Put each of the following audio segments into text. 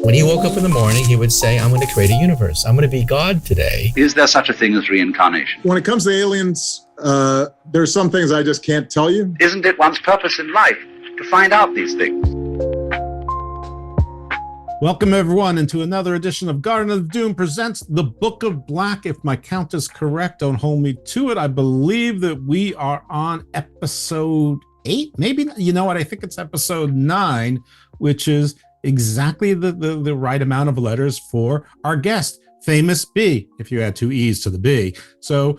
When he woke up in the morning, he would say, I'm going to create a universe. I'm going to be God today. Is there such a thing as reincarnation? When it comes to aliens, there's some things I just can't tell you. Isn't it one's purpose in life to find out these things? Welcome, everyone, into another edition of Garden of Doom presents The Book of Black. If my count is correct, don't hold me to it. I believe that we are on episode 8. Maybe, you know what, I think it's episode 9, which is exactly the right amount of letters for our guest, Famous B, if you add 2 E's to the B. So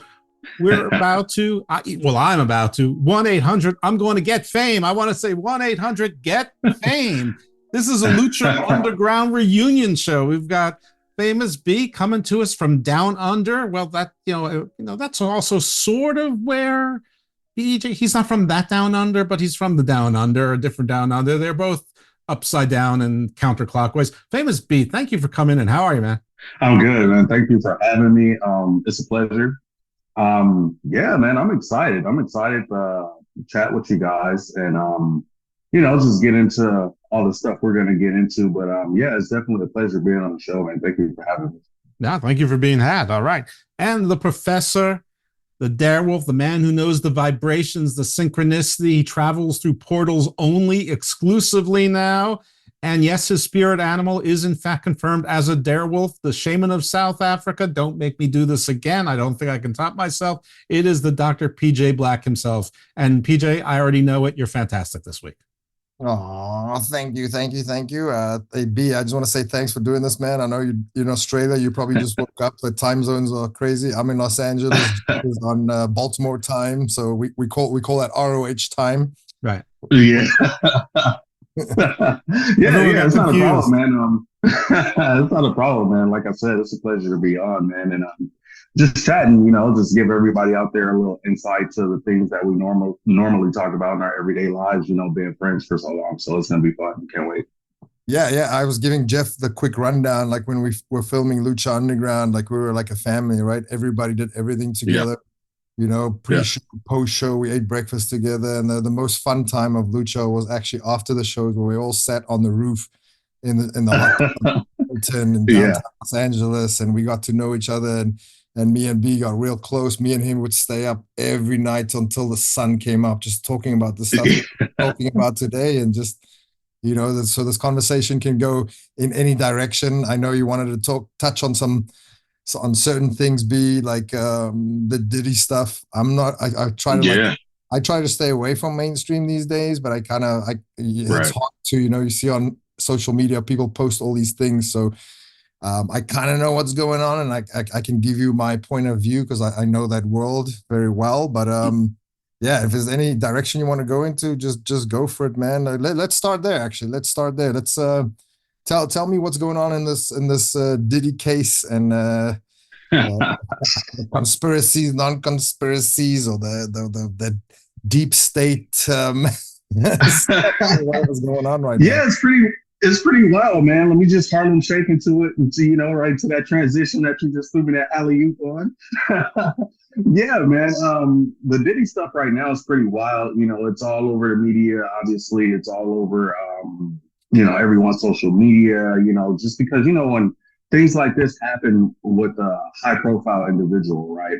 we're about to, I'm about to, 1-800, I'm going to get fame. I want to say 1-800-GET-FAME. This is a Lucha Underground reunion show. We've got Famous B coming to us from down under. Well, that that's also sort of where he's not from that down under, but he's from the down under, a different down under. They're both upside down and counterclockwise. Famous B, thank you for coming in. How are you, man? I'm good, man. Thank you for having me. It's a pleasure. Yeah, man, I'm excited. I'm excited to chat with you guys and just get into all the stuff we're going to get into. But yeah, it's definitely a pleasure being on the show, man. Thank you for having me. Yeah, thank you for being had. All right. And the professor, the darewolf, the man who knows the vibrations, the synchronicity, he travels through portals only, exclusively now. And yes, his spirit animal is in fact confirmed as a darewolf, the shaman of South Africa. Don't make me do this again. I don't think I can top myself. It is the Dr. PJ Black himself. And PJ, I already know it. You're fantastic this week. Oh, thank you. Hey, B, I just want to say thanks for doing this, man. I know you're in Australia. You probably just woke up. The time zones are crazy. I'm in Los Angeles. It's on Baltimore time, so we call that ROH time. Right. Yeah. yeah. It's not a problem, man. It's not a problem, man. Like I said, it's a pleasure to be on, man, and just chatting, just give everybody out there a little insight to the things that we normally talk about in our everyday lives, being friends for so long. So it's going to be fun. Can't wait. Yeah. I was giving Jeff the quick rundown, like when we were filming Lucha Underground, like we were like a family, right? Everybody did everything together, pre-show, post-show, we ate breakfast together. And the most fun time of Lucha was actually after the shows where we all sat on the roof in the Hilton in downtown Los Angeles, and we got to know each other. And me and B got real close. Me and him would stay up every night until the sun came up, just talking about the stuff we're talking about today. And just, so this conversation can go in any direction. I know you wanted to touch on on certain things, B, like the Diddy stuff. I try to stay away from mainstream these days, but it's hard to, you see on social media, people post all these things. So I kind of know what's going on, and I can give you my point of view because I know that world very well. But if there's any direction you want to go into, just go for it, man. Let's start there. Actually, let's start there. Let's tell me what's going on in this Diddy case and the conspiracies, non-conspiracies, or the deep state. What's going on right now? Yeah, it's pretty wild, man. Let me just Harlem shake into it and see, right to that transition that you just threw me that alley-oop on. Yeah, man. The Diddy stuff right now is pretty wild. It's all over the media. Obviously, it's all over, everyone's social media, just because, when things like this happen with a high-profile individual, right?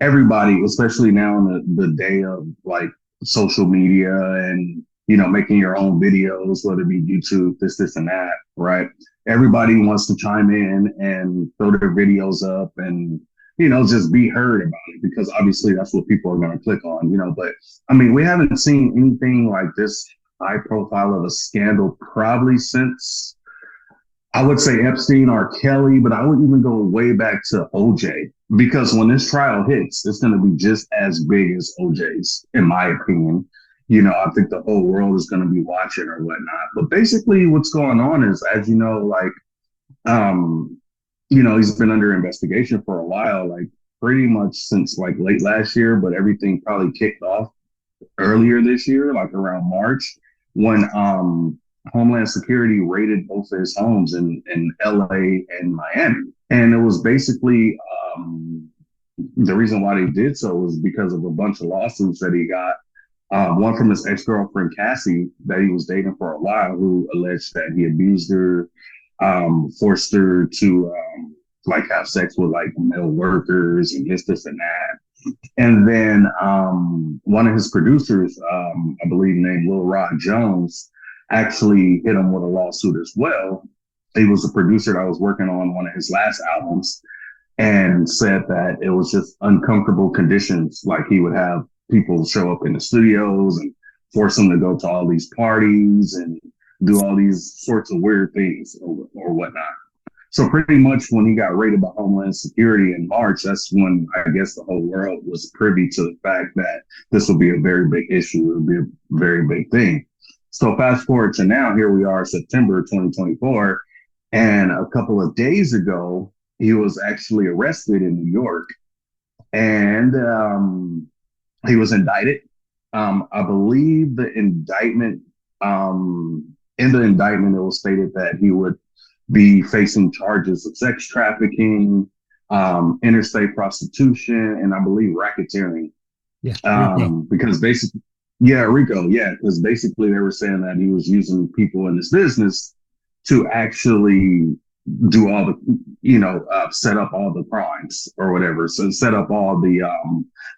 Everybody, especially now in the day of, like, social media and making your own videos, whether it be YouTube, this and that, right? Everybody wants to chime in and throw their videos up and, just be heard about it because obviously that's what people are going to click on, but I mean, we haven't seen anything like this high profile of a scandal probably since, I would say Epstein or Kelly, but I would even go way back to OJ because when this trial hits, it's going to be just as big as OJ's, in my opinion. I think the whole world is going to be watching or whatnot. But basically what's going on is, as he's been under investigation for a while, like pretty much since like late last year, but everything probably kicked off earlier this year, like around March, when Homeland Security raided both of his homes in LA and Miami. And it was basically the reason why they did so was because of a bunch of lawsuits that he got. One from his ex-girlfriend, Cassie, that he was dating for a while, who alleged that he abused her forced her to like have sex with like male workers and this and that. And then one of his producers, I believe named Lil Rod Jones, actually hit him with a lawsuit as well. He was a producer that was working on one of his last albums and said that it was just uncomfortable conditions. Like he would have people show up in the studios and force them to go to all these parties and do all these sorts of weird things or whatnot. So pretty much when he got raided by Homeland Security in March, that's when I guess the whole world was privy to the fact that this would be a very big issue. It would be a very big thing. So fast forward to now, here we are, September 2024. And a couple of days ago, he was actually arrested in New York and he was indicted. I believe the indictment, in the indictment, it was stated that he would be facing charges of sex trafficking, interstate prostitution, and I believe racketeering. Because basically, RICO, because basically they were saying that he was using people in this business to actually do all the, set up all the crimes or whatever. So set up all the,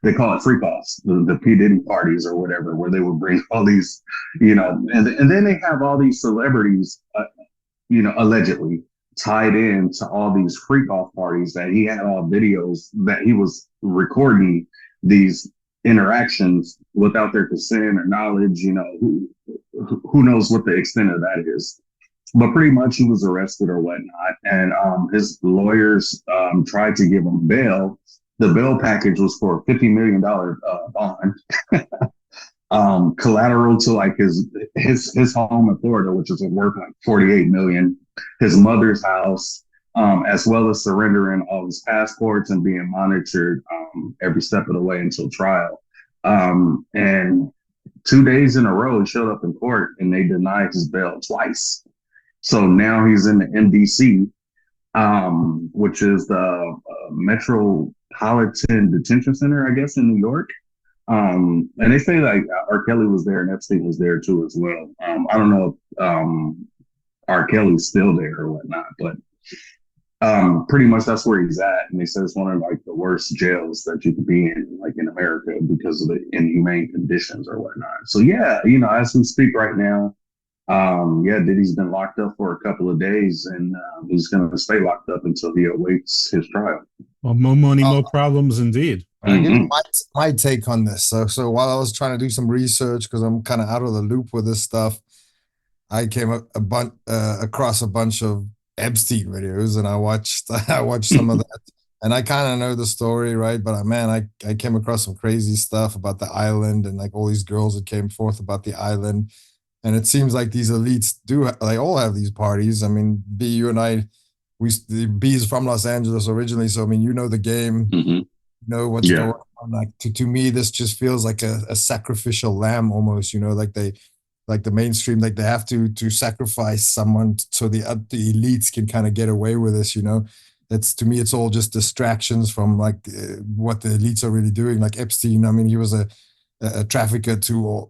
they call it freak offs, the P. Diddy parties or whatever, where they would bring all these, and then they have all these celebrities, allegedly tied in to all these freak off parties that he had all videos that he was recording these interactions without their consent or knowledge, who knows what the extent of that is. But pretty much he was arrested or whatnot. And his lawyers tried to give him bail. The bail package was for a $50 million bond. Collateral to like his home in Florida, which is worth like $48 million, his mother's house, as well as surrendering all his passports and being monitored every step of the way until trial. And 2 days in a row, he showed up in court and they denied his bail twice. So now he's in the MDC, which is the Metropolitan Detention Center, I guess, in New York. And they say like R. Kelly was there and Epstein was there too as well. I don't know if R. Kelly's still there or whatnot, but pretty much that's where he's at. And they say it's one of like the worst jails that you could be in, like in America, because of the inhumane conditions or whatnot. So yeah, as we speak right now, Diddy's been locked up for a couple of days, and he's going to stay locked up until he awaits his trial. Well, more money, more problems, indead. My take on this. So while I was trying to do some research, because I'm kind of out of the loop with this stuff, I came across a bunch of Epstein videos, and I watched some of that, and I kind of know the story, right? But I came across some crazy stuff about the island and like all these girls that came forth about the island. And it seems like these elites they all have these parties. I mean, B, you and I, B is from Los Angeles originally. So, I mean, you know the game, you know what's going on. Like to me, this just feels like a sacrificial lamb almost, like the mainstream, like they have to sacrifice someone so the elites can kind of get away with this, That's, to me, it's all just distractions from like what the elites are really doing. Like Epstein, I mean, he was a trafficker to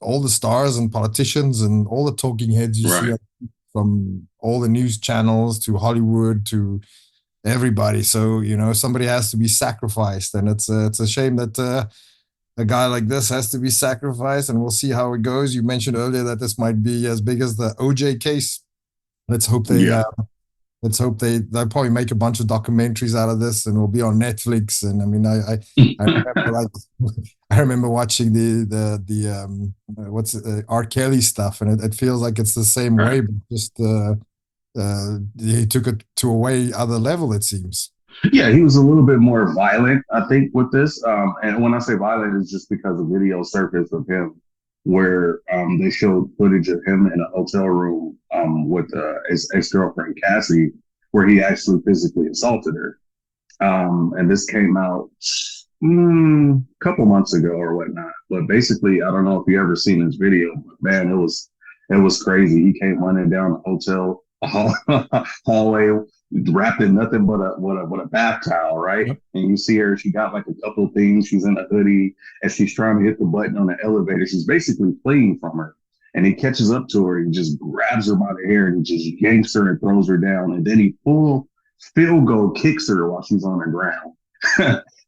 all the stars and politicians and all the talking heads you see, from all the news channels to Hollywood to everybody. So, somebody has to be sacrificed. And it's a shame that a guy like this has to be sacrificed, and we'll see how it goes. You mentioned earlier that this might be as big as the OJ case. Let's hope they'll probably make a bunch of documentaries out of this, and it'll be on Netflix. And I mean, I remember watching the R. Kelly stuff, and it feels like it's the same way, but just he took it to a way other level, it seems. Yeah, he was a little bit more violent, I think, with this. And when I say violent, it's just because the video surfaced of him where they showed footage of him in a hotel room with his ex-girlfriend, Cassie, where he actually physically assaulted her. And this came out a couple months ago or whatnot. But basically, I don't know if you ever seen this video, but man, it was crazy. He came running down the hotel hallway, wrapped in nothing but a bath towel, right? Yep. And you see her, she got like a couple of things. She's in a hoodie, and she's trying to hit the button on the elevator. She's basically fleeing from her. And he catches up to her and just grabs her by the hair and just yanks her and throws her down. And then he full field goal kicks her while she's on the ground.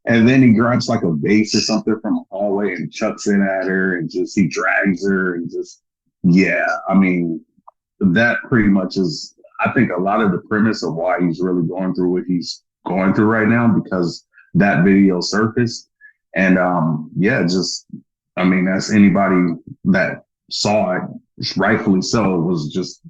And then he grabs like a vase or something from a hallway and chucks it at her and just he drags her and just, yeah, I mean, that pretty much is, I think, a lot of the premise of why he's really going through what he's going through right now, because that video surfaced. And yeah, just, I mean, as anybody that saw it, rightfully so, was just,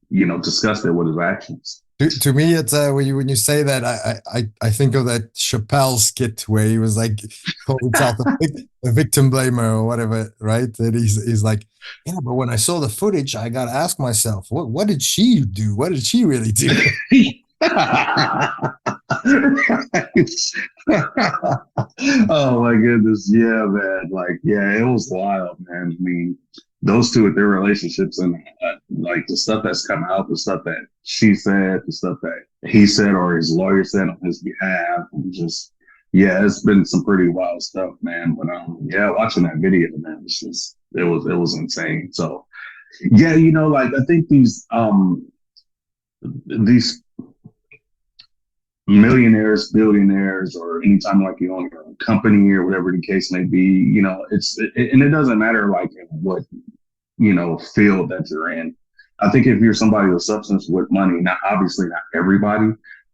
you know, disgusted with his actions. To me, it's when you say that, I think of that Chappelle skit where he was like called himself a victim blamer or whatever, right? That he's like, yeah, but when I saw the footage, I got to ask myself, what did she do? What did she really do? Oh my goodness, yeah, man. Like, yeah, it was wild, man. I mean, those two with their relationships and like the stuff that's come out, the stuff that she said, the stuff that he said or his lawyer said on his behalf, and just, yeah, it's been some pretty wild stuff, man. But yeah, watching that video, man, it's just, it was insane. So yeah, you know, like I think these millionaires, billionaires, or anytime like you own a company or whatever the case may be, you know, and it doesn't matter like in what, you know, field that you're in. I think if you're somebody with substance with money, not obviously not everybody,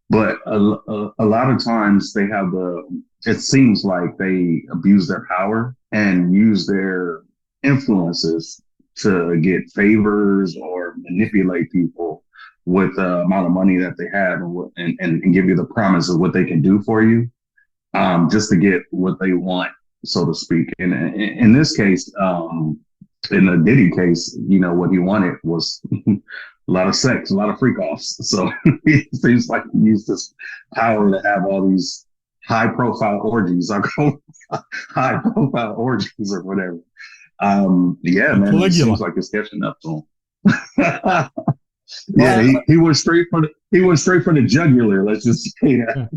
but a lot of times they have it seems like they abuse their power and use their influences to get favors or manipulate people with the amount of money that they have and give you the promise of what they can do for you, just to get what they want, so to speak. And in this case, in the Diddy case, you know, what he wanted was a lot of sex, a lot of freak offs. So it seems like he used this power to have all these high profile orgies. I call high profile orgies or whatever. Yeah, man, it seems like it's catching up to him. Yeah, he went straight for the jugular. Let's just say that.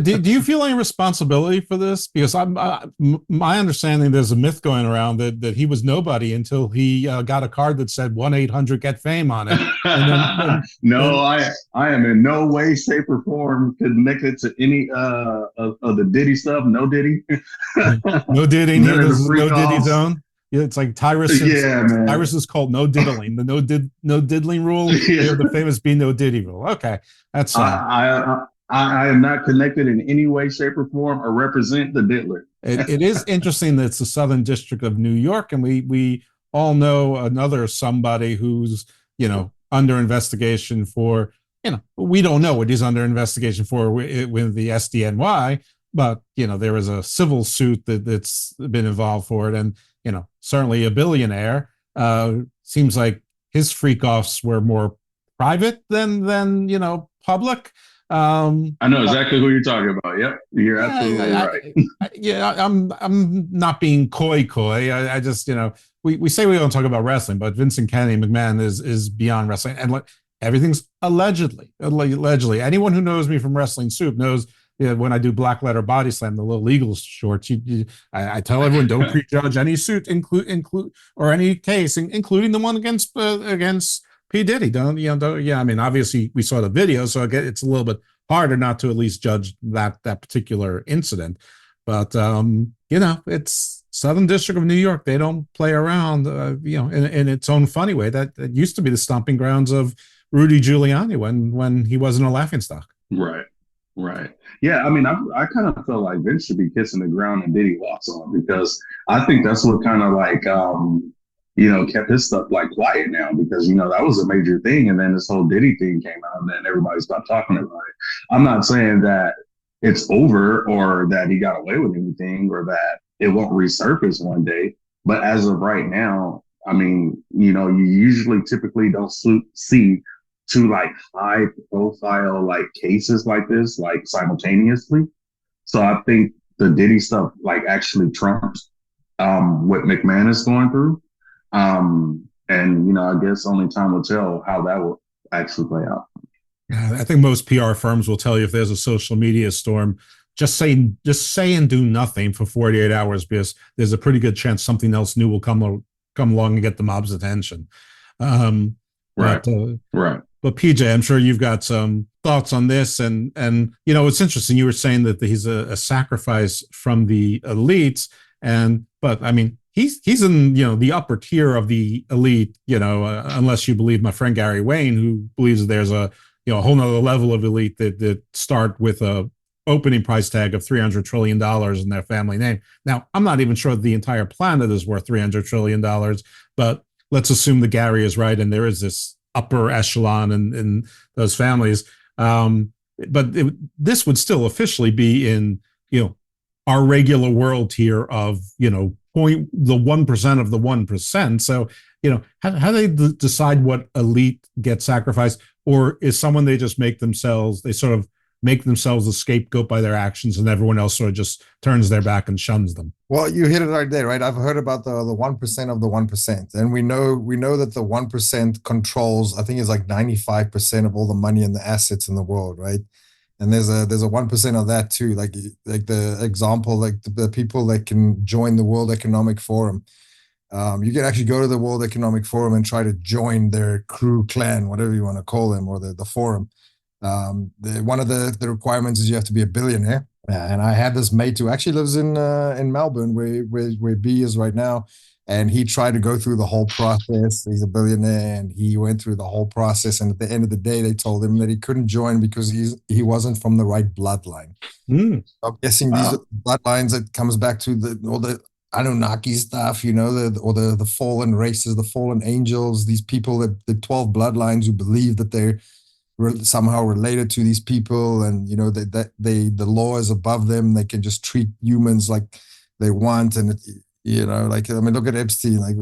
Do you feel any responsibility for this? Because my understanding, there's a myth going around that he was nobody until he got a card that said 1-800-GET-FAME on it. No, I am in no way, shape, or form connected to any of the Diddy stuff. No Diddy. No Diddy. This is no Diddy zone. Yeah, it's like Tyrus. Tyrus is called no diddling. The no diddling rule. Yeah. The famous be no Diddy rule. Okay, that's. I am not connected in any way, shape, or form, or represent the diddler. It is interesting that it's the Southern District of New York, and we all know another somebody who's, you know, under investigation for, you know, we don't know what he's under investigation for with the SDNY, but you know, there is a civil suit that's been involved for it, and you know, certainly a billionaire. Seems like his freak offs were more private than you know, public. I know exactly who you're talking about. Yep, you're absolutely right. I'm not being coy. I just, you know, we say we don't talk about wrestling, but Vincent Kennedy McMahon is beyond wrestling, and like everything's allegedly. Anyone who knows me from Wrestling Soup knows. Yeah, when I do Black Letter Body Slam, the little Eagles shorts, I tell everyone don't prejudge any suit, include or any case, including the one against P. Diddy. I mean, obviously we saw the video, so it's a little bit harder not to at least judge that particular incident. But you know, it's Southern District of New York. They don't play around, you know, in its own funny way. That used to be the stomping grounds of Rudy Giuliani when he wasn't a laughingstock. Right. Yeah, I mean, I kind of feel like Vince should be kissing the ground and Diddy walks on, because I think that's what kind of like, you know, kept his stuff like quiet now, because, you know, that was a major thing. And then this whole Diddy thing came out and then everybody stopped talking about it. I'm not saying that it's over or that he got away with anything or that it won't resurface one day. But as of right now, I mean, you know, you typically don't see two like high profile like cases like this like simultaneously. So I think the Diddy stuff like actually trumps what McMahon is going through. And you know, I guess only time will tell how that will actually play out. I think most PR firms will tell you if there's a social media storm, just say and do nothing for 48 hours, because there's a pretty good chance something else new will come come along and get the mob's attention. Right. Right. But PJ, I'm sure you've got some thoughts on this, and it's interesting. You were saying that he's a sacrifice from the elites, but I mean, he's in the upper tier of the elite. Unless you believe my friend Gary Wayne, who believes that there's a whole nother level of elite that start with a opening price tag of $300 trillion in their family name. Now, I'm not even sure the entire planet is worth $300 trillion, but let's assume that Gary is right, and there is this upper echelon in those families. But this would still officially be in, our regular world tier of, the 1% of the 1%. So, how do they decide what elite gets sacrificed? Or is someone they just they sort of make themselves a scapegoat by their actions, and everyone else sort of just turns their back and shuns them? Well, you hit it right there, right? I've heard about the 1% of the 1%. And we know that the 1% controls, I think it's like 95% of all the money and the assets in the world, right? And there's a 1% of that too. Like the example, like the people that can join the World Economic Forum. You can actually go to the World Economic Forum and try to join their crew, clan, whatever you want to call them, or the forum. One of the requirements is you have to be a billionaire. And I had this mate who actually lives in Melbourne, where B is right now, and he tried to go through the whole process. He's a billionaire, and he went through the whole process. And at the end of the day, they told him that he couldn't join because he wasn't from the right bloodline. I'm guessing these are bloodlines that comes back to all the Anunnaki stuff, the fallen races, the fallen angels, these people, the 12 bloodlines who believe that they're somehow related to these people, and the law is above them. They can just treat humans like they want, and look at Epstein. Like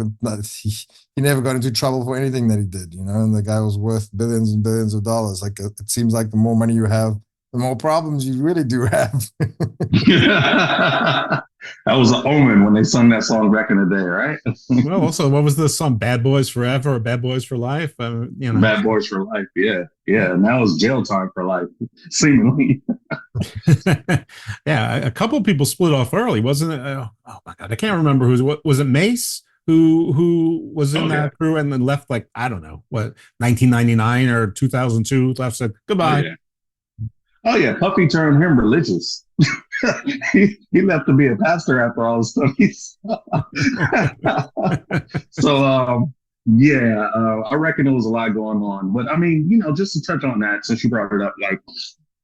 he never got into trouble for anything that he did, and the guy was worth billions and billions of dollars. Like it seems like the more money you have, the more problems you really do have. That was an omen when they sung that song back in the day, right? Well, also, what was the song? Bad Boys Forever or Bad Boys for Life? Bad Boys for Life, yeah. And that was jail time for life, seemingly. Yeah, a couple of people split off early, wasn't it? Oh my God, I can't remember was it Mace who was in that crew and then left, like, I don't know, 1999 or 2002, left, said goodbye. Oh yeah, Puffy turned him religious. he left to be a pastor after all his studies. So I reckon there was a lot going on. But I mean, just to touch on that, since you brought it up, like,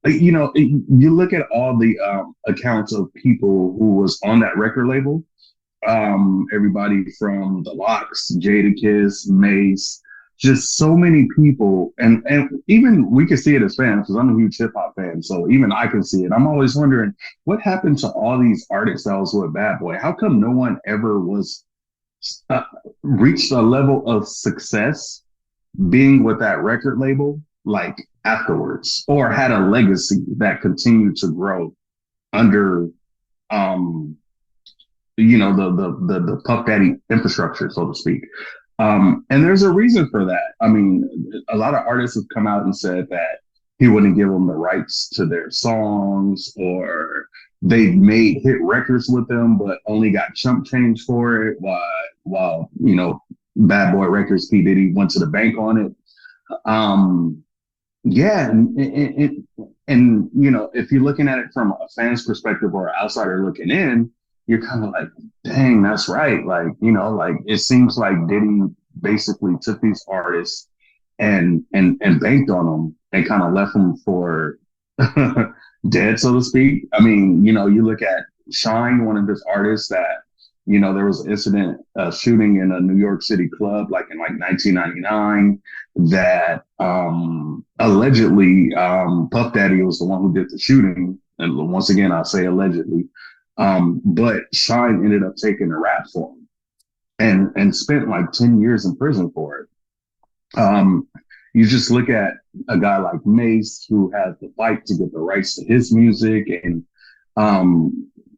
you look at all the accounts of people who was on that record label. Everybody from the Lox, Jadakiss, Mace, just so many people, and even we can see it as fans, because I'm a huge hip hop fan, so even I can see it. I'm always wondering what happened to all these artists that was with Bad Boy. How come no one ever was reached a level of success being with that record label, like afterwards, or had a legacy that continued to grow under the Puff Daddy infrastructure, so to speak. And there's a reason for that. I mean, a lot of artists have come out and said that he wouldn't give them the rights to their songs, or they made hit records with them, but only got chump change for it, while Bad Boy Records, P. Diddy went to the bank on it. And if you're looking at it from a fan's perspective or an outsider looking in, you're kind of like, dang, that's right. Like, it seems like Diddy basically took these artists and banked on them and kind of left them for dead, so to speak. I mean, you look at Shine, one of his artists that, there was an incident, shooting in a New York City club, like in 1999, that allegedly Puff Daddy was the one who did the shooting. And once again, I'll say allegedly. But Shine ended up taking a rap for him and spent like 10 years in prison for it. You just look at a guy like Mace, who had to fight to get the rights to his music, and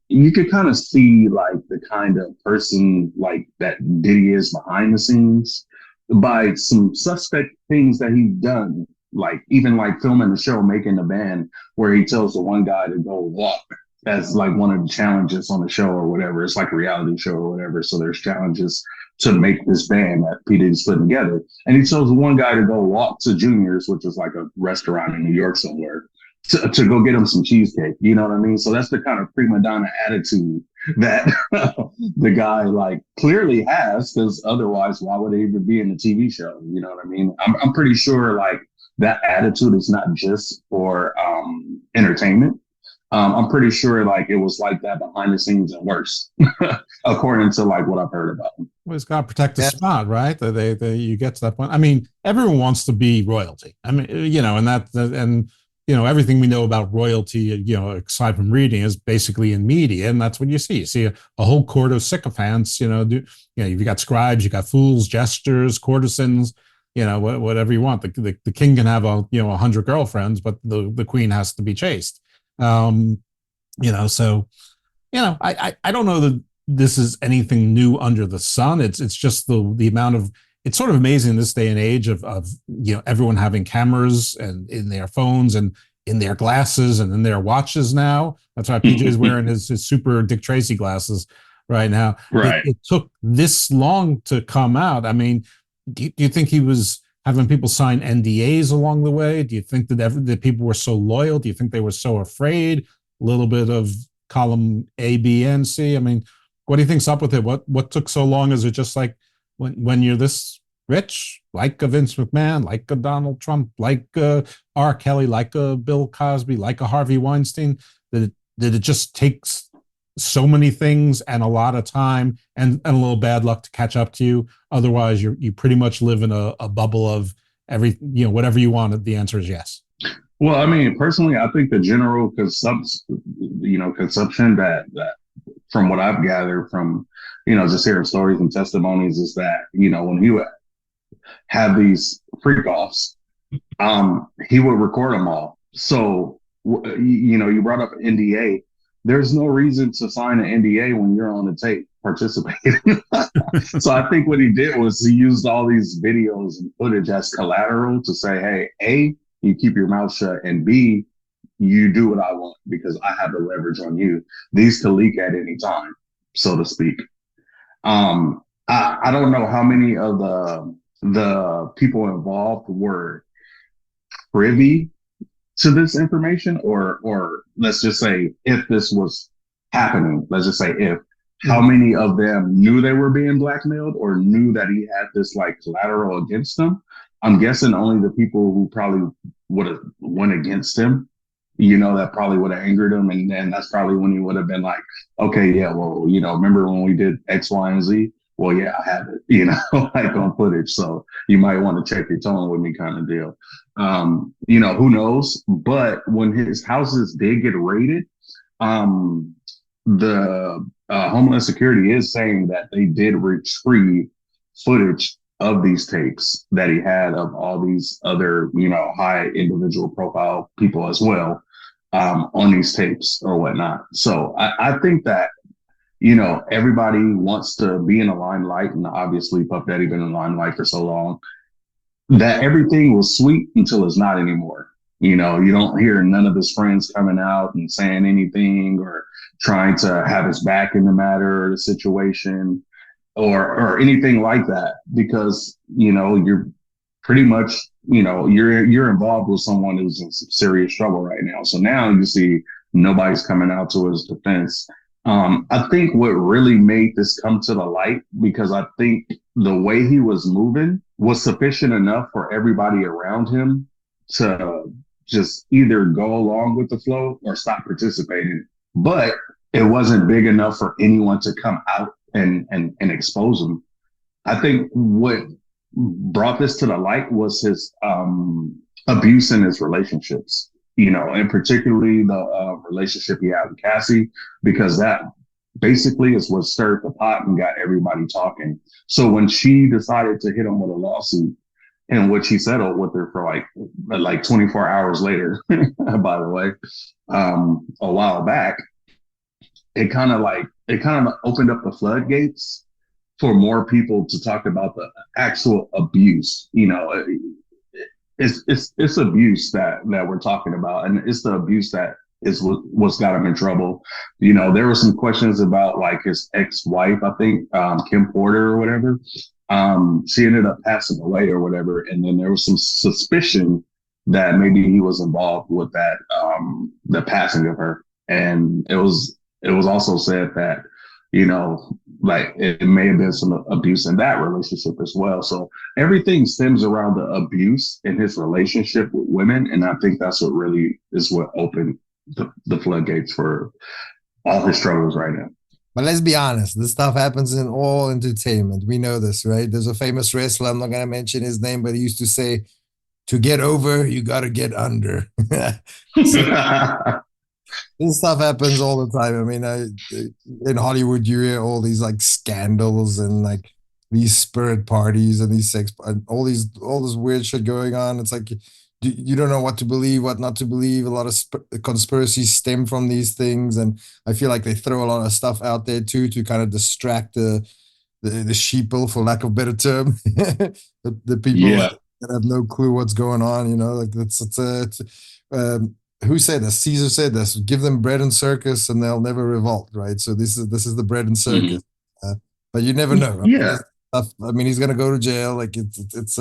you could kind of see like the kind of person like that Diddy is behind the scenes by some suspect things that he's done, like even like filming the show, Making the Band, where he tells the one guy to go walk. That's like one of the challenges on the show or whatever. It's like a reality show or whatever. So there's challenges to make this band that P. Diddy's putting together. And he chose one guy to go walk to Junior's, which is like a restaurant in New York somewhere, to go get him some cheesecake. You know what I mean? So that's the kind of prima donna attitude that the guy like clearly has, because otherwise, why would they even be in the TV show? You know what I mean? I'm pretty sure like that attitude is not just for entertainment. I'm pretty sure like it was like that behind the scenes and worse, according to like what I've heard about him. Well, he's got to protect the spot, right? You get to that point. I mean, everyone wants to be royalty. I mean, you know, and you know, everything we know about royalty, you know, aside from reading, is basically in media, and that's what you see. You see a whole court of sycophants. You know, you've got scribes, you got fools, jesters, courtesans. You know, whatever you want. The king can have 100 girlfriends, but the queen has to be chaste. You know, so you know, I don't know that this is anything new under the sun. It's just the amount of, it's sort of amazing in this day and age of you know, everyone having cameras and in their phones and in their glasses and in their watches now. That's why PJ is wearing his super Dick Tracy glasses right now. Right. It took this long to come out. I mean, do you think he was having people sign NDAs along the way? Do you think that people were so loyal? Do you think they were so afraid? A little bit of column A, B, and C. I mean, what do you think's up with it? What took so long? Is it just like when you're this rich, like a Vince McMahon, like a Donald Trump, like a R. Kelly, like a Bill Cosby, like a Harvey Weinstein, that it just takes so many things and a lot of time and a little bad luck to catch up to you? Otherwise, you pretty much live in a bubble of you know, whatever you want. The answer is yes. Well, I mean, personally, I think the general consumption that from what I've gathered from, you know, just hearing stories and testimonies is that, you know, when he would have these freak offs, he would record them all. So, you know, you brought up NDA. There's no reason to sign an NDA when you're on the tape participating. So I think what he did was he used all these videos and footage as collateral to say, hey, A, you keep your mouth shut, and B, you do what I want because I have the leverage on you. These could leak at any time, so to speak. I don't know how many of the people involved were privy to this information, or let's just say if this was happening, let's just say if, how many of them knew they were being blackmailed or knew that he had this like collateral against them? I'm guessing only the people who probably would have went against him, you know, that probably would have angered him. And then that's probably when he would have been like, okay, yeah, well, you know, remember when we did X, Y, and Z? Well, yeah, I have it, you know, like on footage. So you might want to check your tone with me kind of deal. You know, who knows? But when his houses did get raided, the Homeland Security is saying that they did retrieve footage of these tapes that he had of all these other, you know, high individual profile people as well, on these tapes or whatnot. So I think that, you know, everybody wants to be in the limelight, and obviously Puff Daddy been in the limelight for so long that everything was sweet until it's not anymore. You know, you don't hear none of his friends coming out and saying anything or trying to have his back in the matter or the situation or anything like that, because, you know, you're pretty much, you know, you're involved with someone who's in some serious trouble right now. So now you see nobody's coming out to his defense. I think what really made this come to the light, because I think the way he was moving was sufficient enough for everybody around him to just either go along with the flow or stop participating. But it wasn't big enough for anyone to come out and expose him. I think what brought this to the light was his abuse in his relationships, you know, and particularly the relationship he had with Cassie, because that basically is what stirred the pot and got everybody talking. So when she decided to hit him with a lawsuit, in which he settled with her for like 24 hours later, by the way, a while back, it kind of opened up the floodgates for more people to talk about the actual abuse. You know, it's abuse that we're talking about, and it's the abuse that is what's got him in trouble. You know, there were some questions about like his ex-wife, I think, Kim Porter or whatever. She ended up passing away or whatever. And then there was some suspicion that maybe he was involved with that, the passing of her. And it was also said that, you know, like it may have been some abuse in that relationship as well. So everything stems around the abuse in his relationship with women. And I think that's what really is what opened the floodgates for all his struggles right now. But let's be honest, this stuff happens in all entertainment. We know this, right? There's a famous wrestler, I'm not going to mention his name, but he used to say, to get over, you got to get under. So, this stuff happens all the time. I mean, in Hollywood, you hear all these like scandals and like these spirit parties and these sex, and all this weird shit going on. It's like you don't know what to believe, what not to believe. A lot of conspiracies stem from these things, and I feel like they throw a lot of stuff out there too to kind of distract the sheeple, for lack of a better term, the people that have no clue what's going on. You know, like who said this? Caesar said this: "Give them bread and circus, and they'll never revolt." Right. So this is the bread and circus. But you never know. I mean, he's gonna go to jail. Like it's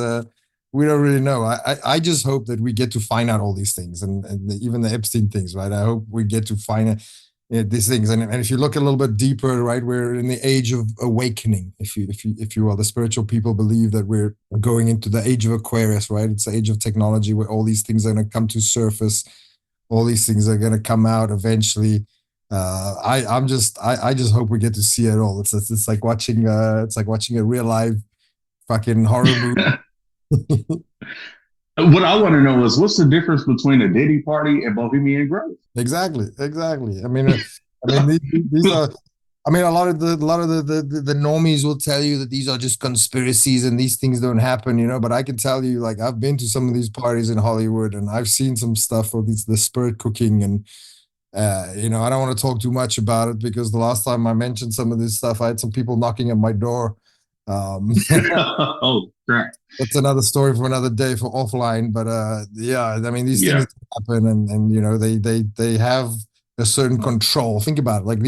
we don't really know. I just hope that we get to find out all these things, and even the Epstein things. Right. I hope we get to find out these things. And if you look a little bit deeper, right, we're in the age of awakening. If you will, the spiritual people believe that we're going into the age of Aquarius. Right. It's the age of technology where all these things are gonna come to surface. All these things are going to come out eventually. I just hope we get to see it all. It's like watching a real live fucking horror movie. What I want to know is what's the difference between a Diddy party and Bohemian Grove? Exactly. I mean, these are. I mean, a lot of the normies will tell you that these are just conspiracies and these things don't happen, you know. But I can tell you, like, I've been to some of these parties in Hollywood and I've seen some stuff of the spirit cooking, and you know, I don't want to talk too much about it because the last time I mentioned some of this stuff, I had some people knocking at my door. Oh, right. That's another story for another day for offline. But yeah, I mean, these things happen, and you know, they have a certain control. Think about it, like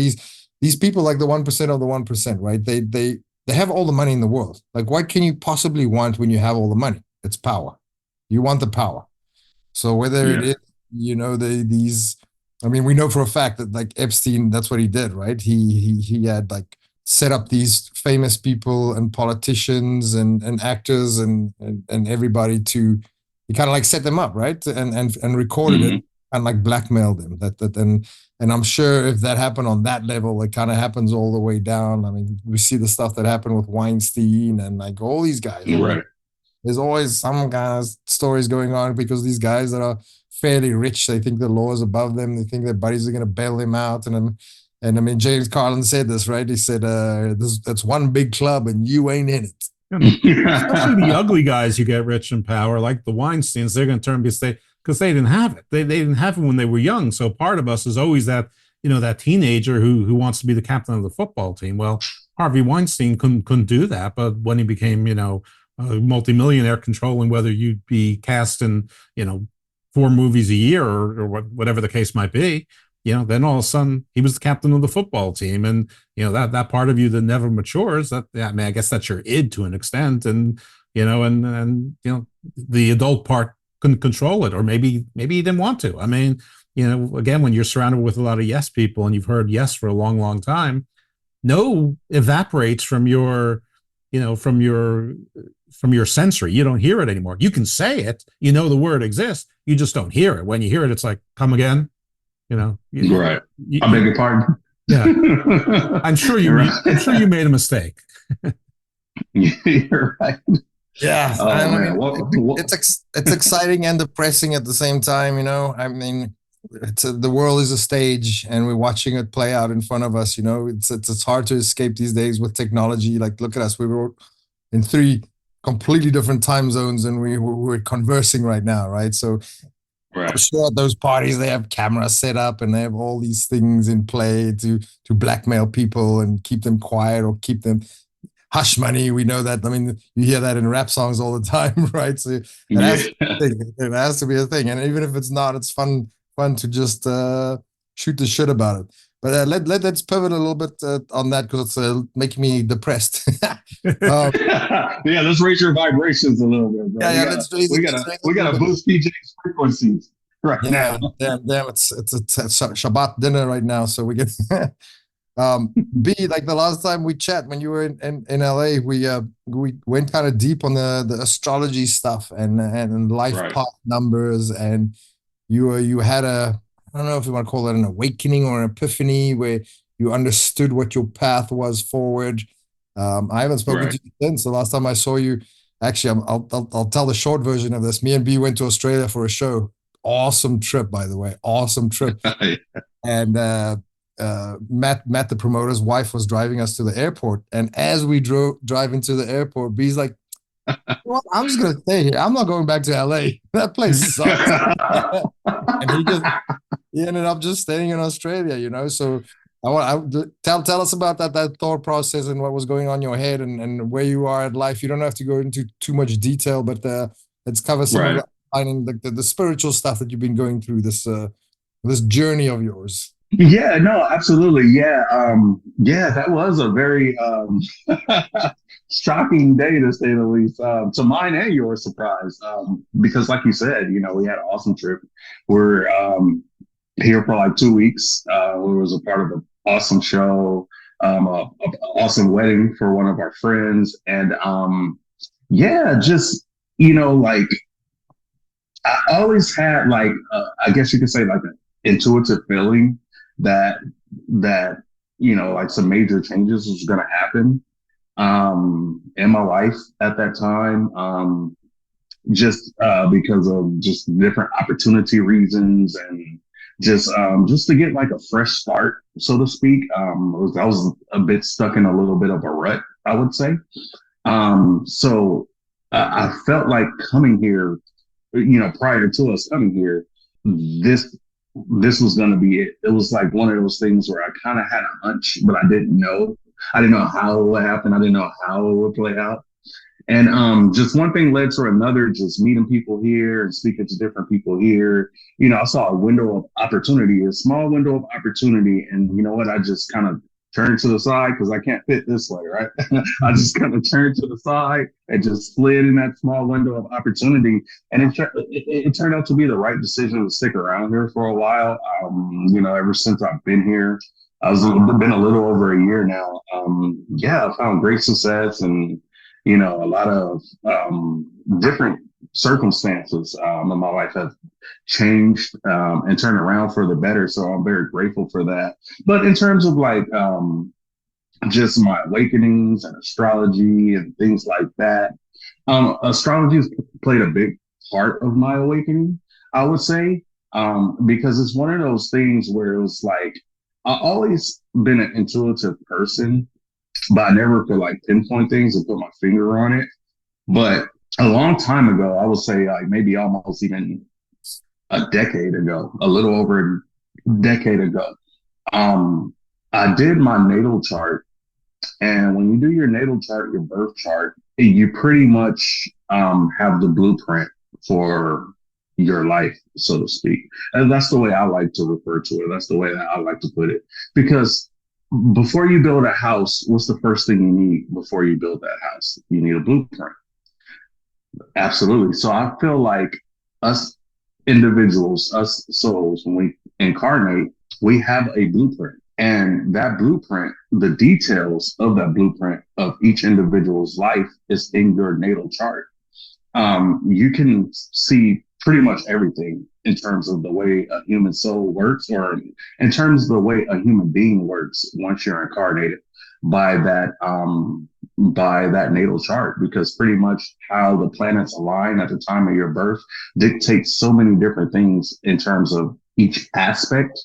these people, like the 1% of the 1%, right? They have all the money in the world. Like, what can you possibly want when you have all the money? It's power. You want the power. So whether it is, you know, I mean, we know for a fact that like Epstein, that's what he did, right? He had like set up these famous people and politicians and actors and everybody he kind of like set them up, right? And recorded it and like blackmailed them. And I'm sure if that happened on that level, it kind of happens all the way down. I mean, we see the stuff that happened with Weinstein and like all these guys. Right. There's always some kind of stories going on because these guys that are fairly rich, they think the law is above them. They think their buddies are going to bail them out. And I mean, James Carlin said this, right? He said, that's one big club and you ain't in it. Especially the ugly guys who get rich in power, like the Weinsteins, they're going to turn because they didn't have it. They didn't have it when they were young. So part of us is always that, you know, that teenager who wants to be the captain of the football team. Well, Harvey Weinstein couldn't do that. But when he became, you know, a multimillionaire controlling whether you'd be cast in, you know, 4 movies a year or whatever the case might be, you know, then all of a sudden he was the captain of the football team. And, you know, that part of you that never matures, I mean, I guess that's your id to an extent. And, you know, and you know, the adult part couldn't control it, or maybe he didn't want to. I mean, you know, again, when you're surrounded with a lot of yes people and you've heard yes for a long, long time, no evaporates from your, you know, from your sensory. You don't hear it anymore. You can say it, you know, the word exists, you just don't hear it. When you hear it, it's like, come again, you know. Right. I beg your pardon. Yeah. I'm sure you made a mistake. You're right. Yeah, oh, I mean, what? it's exciting and depressing at the same time. You know, I mean, the world is a stage, and we're watching it play out in front of us. You know, it's hard to escape these days with technology. Like, look at us, we were in 3 completely different time zones, and we're conversing right now, right? So, I'm sure at those parties they have cameras set up, and they have all these things in play to blackmail people and keep them quiet or keep them. Hush money, we know that. I mean, you hear that in rap songs all the time, right? So it has to be a thing. And even if it's not, it's fun fun to just shoot the shit about it. But let's pivot a little bit on that because it's making me depressed. Yeah, let's raise your vibrations a little bit, bro. Yeah, let's raise it. We gotta boost PJ's frequencies right now. Damn, it's Shabbat dinner right now, so we get B, like the last time we chat when you were in LA, we went kind of deep on the astrology stuff and life path numbers, and you had a, I don't know if you want to call it an awakening or an epiphany where you understood what your path was forward. I haven't spoken to you since the last time I saw you. Actually, I'll tell the short version of this. Me and B went to Australia for a show. Awesome trip, by the way. Awesome trip. And Matt, the promoter's wife, was driving us to the airport. And as we drive into the airport, B's like, well, I'm just gonna stay here. I'm not going back to LA. That place sucks. And he ended up just staying in Australia, you know. So tell us about that thought process and what was going on in your head and where you are at life. You don't have to go into too much detail, but let's cover some of the spiritual stuff that you've been going through this journey of yours. Yeah, no, absolutely. Yeah. That was a very shocking day, to say the least, to mine and your surprise. Because like you said, you know, we had an awesome trip. We're here for like 2 weeks. We was a part of an awesome show, an awesome wedding for one of our friends. And just, you know, like I always had like, I guess you could say like an intuitive feeling that you know, like some major changes was going to happen in my life at that time, just because of just different opportunity reasons and just to get like a fresh start, so to speak. I was a bit stuck in a little bit of a rut, I would say. So I felt like coming here, you know, prior to us coming here, this was going to be it. It was like one of those things where I kind of had a hunch, but I didn't know. I didn't know how it would happen. I didn't know how it would play out. And just one thing led to another, just meeting people here and speaking to different people here. You know, I saw a window of opportunity, a small window of opportunity. And you know what? I just kind of turned to the side because I can't fit this way, right? I just kind of turned to the side and just slid in that small window of opportunity. And it turned out to be the right decision to stick around here for a while. You know, ever since I've been here, I've been a little over a year now. I found great success and, you know, a lot of different circumstances in my life have changed and turned around for the better. So I'm very grateful for that. But in terms of like just my awakenings and astrology and things like that, astrology has played a big part of my awakening, I would say, because it's one of those things where it was like, I've always been an intuitive person, but I never could like pinpoint things and put my finger on it. But a long time ago, I would say like maybe almost even a decade ago, a little over a decade ago, I did my natal chart. And when you do your natal chart, your birth chart, you pretty much have the blueprint for your life, so to speak. And that's the way I like to refer to it. That's the way that I like to put it. Because before you build a house, what's the first thing you need before you build that house? You need a blueprint. Absolutely. So I feel like us individuals, us souls, when we incarnate, we have a blueprint. And that blueprint, the details of that blueprint of each individual's life is in your natal chart. You can see pretty much everything in terms of the way a human soul works, or in terms of the way a human being works once you're incarnated by that natal chart, because pretty much how the planets align at the time of your birth dictates so many different things in terms of each aspect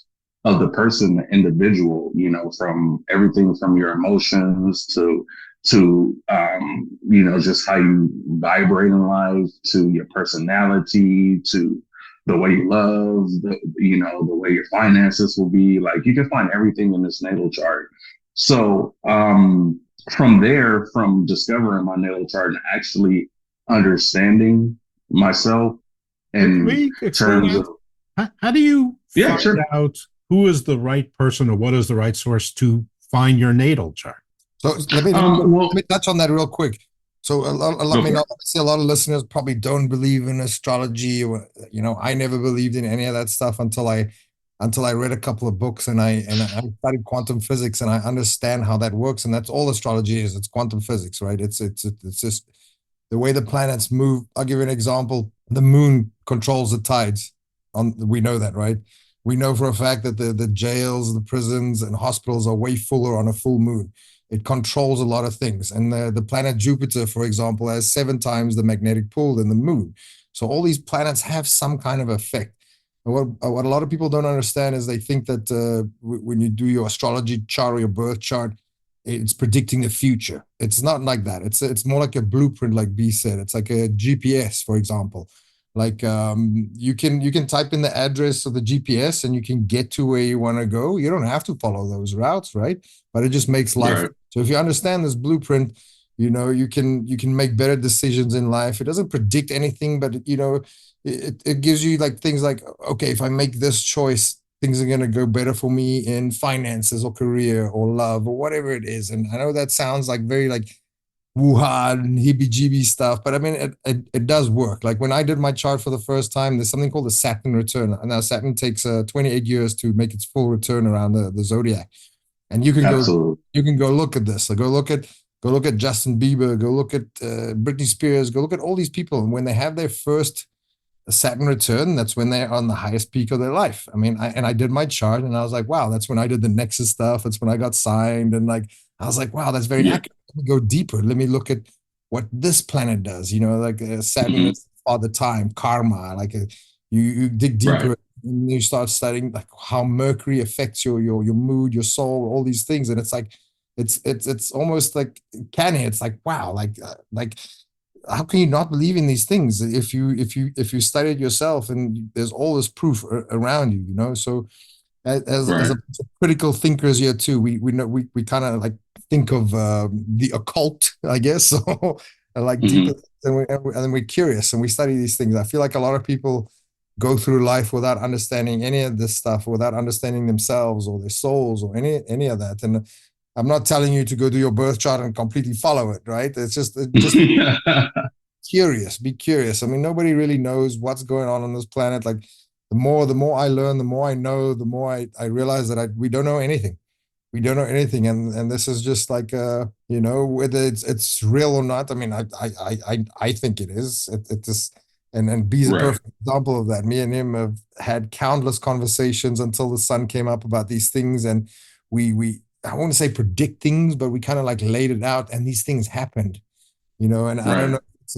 of the person, the individual, you know, from everything from your emotions to you know, just how you vibrate in life, to your personality, to the way you love, you know, the way your finances will be. Like, you can find everything in this natal chart. So from there, from discovering my natal chart and actually understanding myself in terms of, how do you Yeah, find sure. out who is the right person or what is the right source to find your natal chart? So let me touch on that real quick. So obviously a lot of listeners probably don't believe in astrology. Or, I never believed in any of that stuff until I read a couple of books and I studied quantum physics and I understand how that works. And that's all astrology is. It's quantum physics, right? It's just the way the planets move. I'll give you an example. The moon controls the tides. We know that, right? We know for a fact that the jails, the prisons, and hospitals are way fuller on a full moon. It controls a lot of things. And the planet Jupiter, for example, has 7 times the magnetic pull than the moon. So all these planets have some kind of effect. And what a lot of people don't understand is they think that when you do your astrology chart or your birth chart, it's predicting the future. It's not like that. It's more like a blueprint, like B said. It's like a GPS, for example. Like you can type in the address of the GPS and you can get to where you want to go. You don't have to follow those routes, right? But it just makes life. Right. So if you understand this blueprint, you can make better decisions in life. It doesn't predict anything, but it gives you like things like, okay, if I make this choice, things are going to go better for me in finances or career or love or whatever it is. And I know that sounds like very like woo-ha and heebie-jeebie stuff, but I mean, it does work. Like when I did my chart for the first time, there's something called the Saturn return. Now Saturn takes 28 years to make its full return around the zodiac. And you can go look at this. So go look at Justin Bieber, go look at Britney Spears, go look at all these people. And when they have their first Saturn return, that's when they're on the highest peak of their life. I mean, I did my chart and I was like, wow, that's when I did the Nexus stuff. That's when I got signed. And like, I was like, wow, that's very accurate. Let me go deeper. Let me look at what this planet does. Like Saturn is Father Time, karma. Like you dig deeper. Right. And you start studying like how Mercury affects your mood, your soul, all these things. And it's like, it's almost like canny. It's like, wow, like how can you not believe in these things if you study it yourself and there's all this proof around you, So as a critical thinkers here too, we know we kind of like think of the occult, I guess. So like deeper, and then we're curious and we study these things. I feel like a lot of people go through life without understanding any of this stuff, without understanding themselves or their souls or any of that. And I'm not telling you to go do your birth chart and completely follow it, right? It's just curious. Be curious. I mean, nobody really knows what's going on this planet. Like the more I learn, the more I know, the more I realize that we don't know anything. We don't know anything, and this is just like whether it's real or not. I mean, I think it is. It just. And B's a perfect example of that. Me and him have had countless conversations until the sun came up about these things. And we I want to say predict things, but we kind of like laid it out and these things happened, and I don't know. It's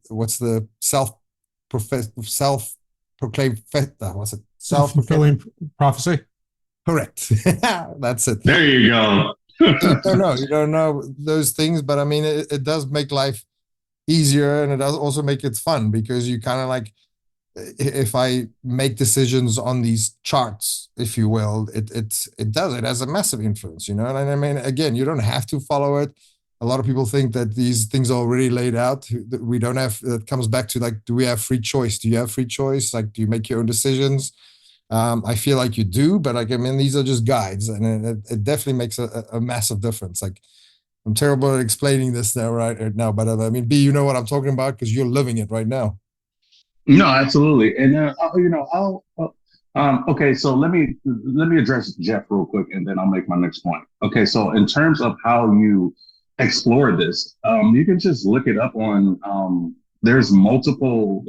what's the self-proclaimed, what's it? Self-fulfilling prophecy? Correct. That's it. There you go. You don't know those things, but I mean, it does make life easier and it does also make it fun because you kind of like, if I make decisions on these charts, if you will, it has a massive influence, And I mean, again, you don't have to follow it. A lot of people think that these things are already laid out. We don't have, it comes back to like, do we have free choice? Do you have free choice? Like, do you make your own decisions? I feel like you do, but like, I mean, these are just guides and it definitely makes a massive difference. Like, I'm terrible at explaining this right now, but I mean, B, you know what I'm talking about because you're living it right now. No, absolutely. And okay, so let me address Jeff real quick, and then I'll make my next point. Okay, so in terms of how you explore this, you can just look it up on. There's multiple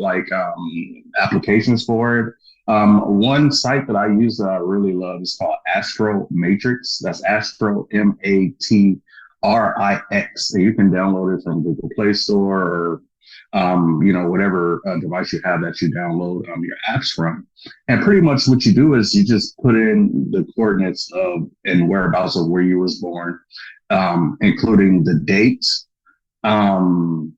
applications for it. One site that I use that I really love is called Astro Matrix. That's Astro MATRIX. And you can download it from Google Play Store or whatever device you have that you download your apps from. And pretty much what you do is you just put in the coordinates of and whereabouts of where you was born, including the date and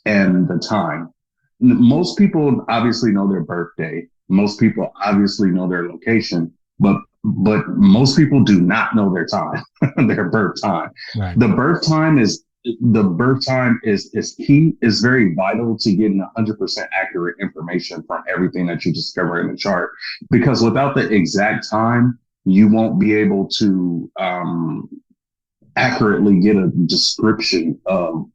the time. Most people obviously know their birthday. Most people obviously know their location, but most people do not know their time, their birth time. Right. The birth time is the birth time is key, is very vital to getting 100% accurate information from everything that you discover in the chart. Because without the exact time, you won't be able to accurately get a description of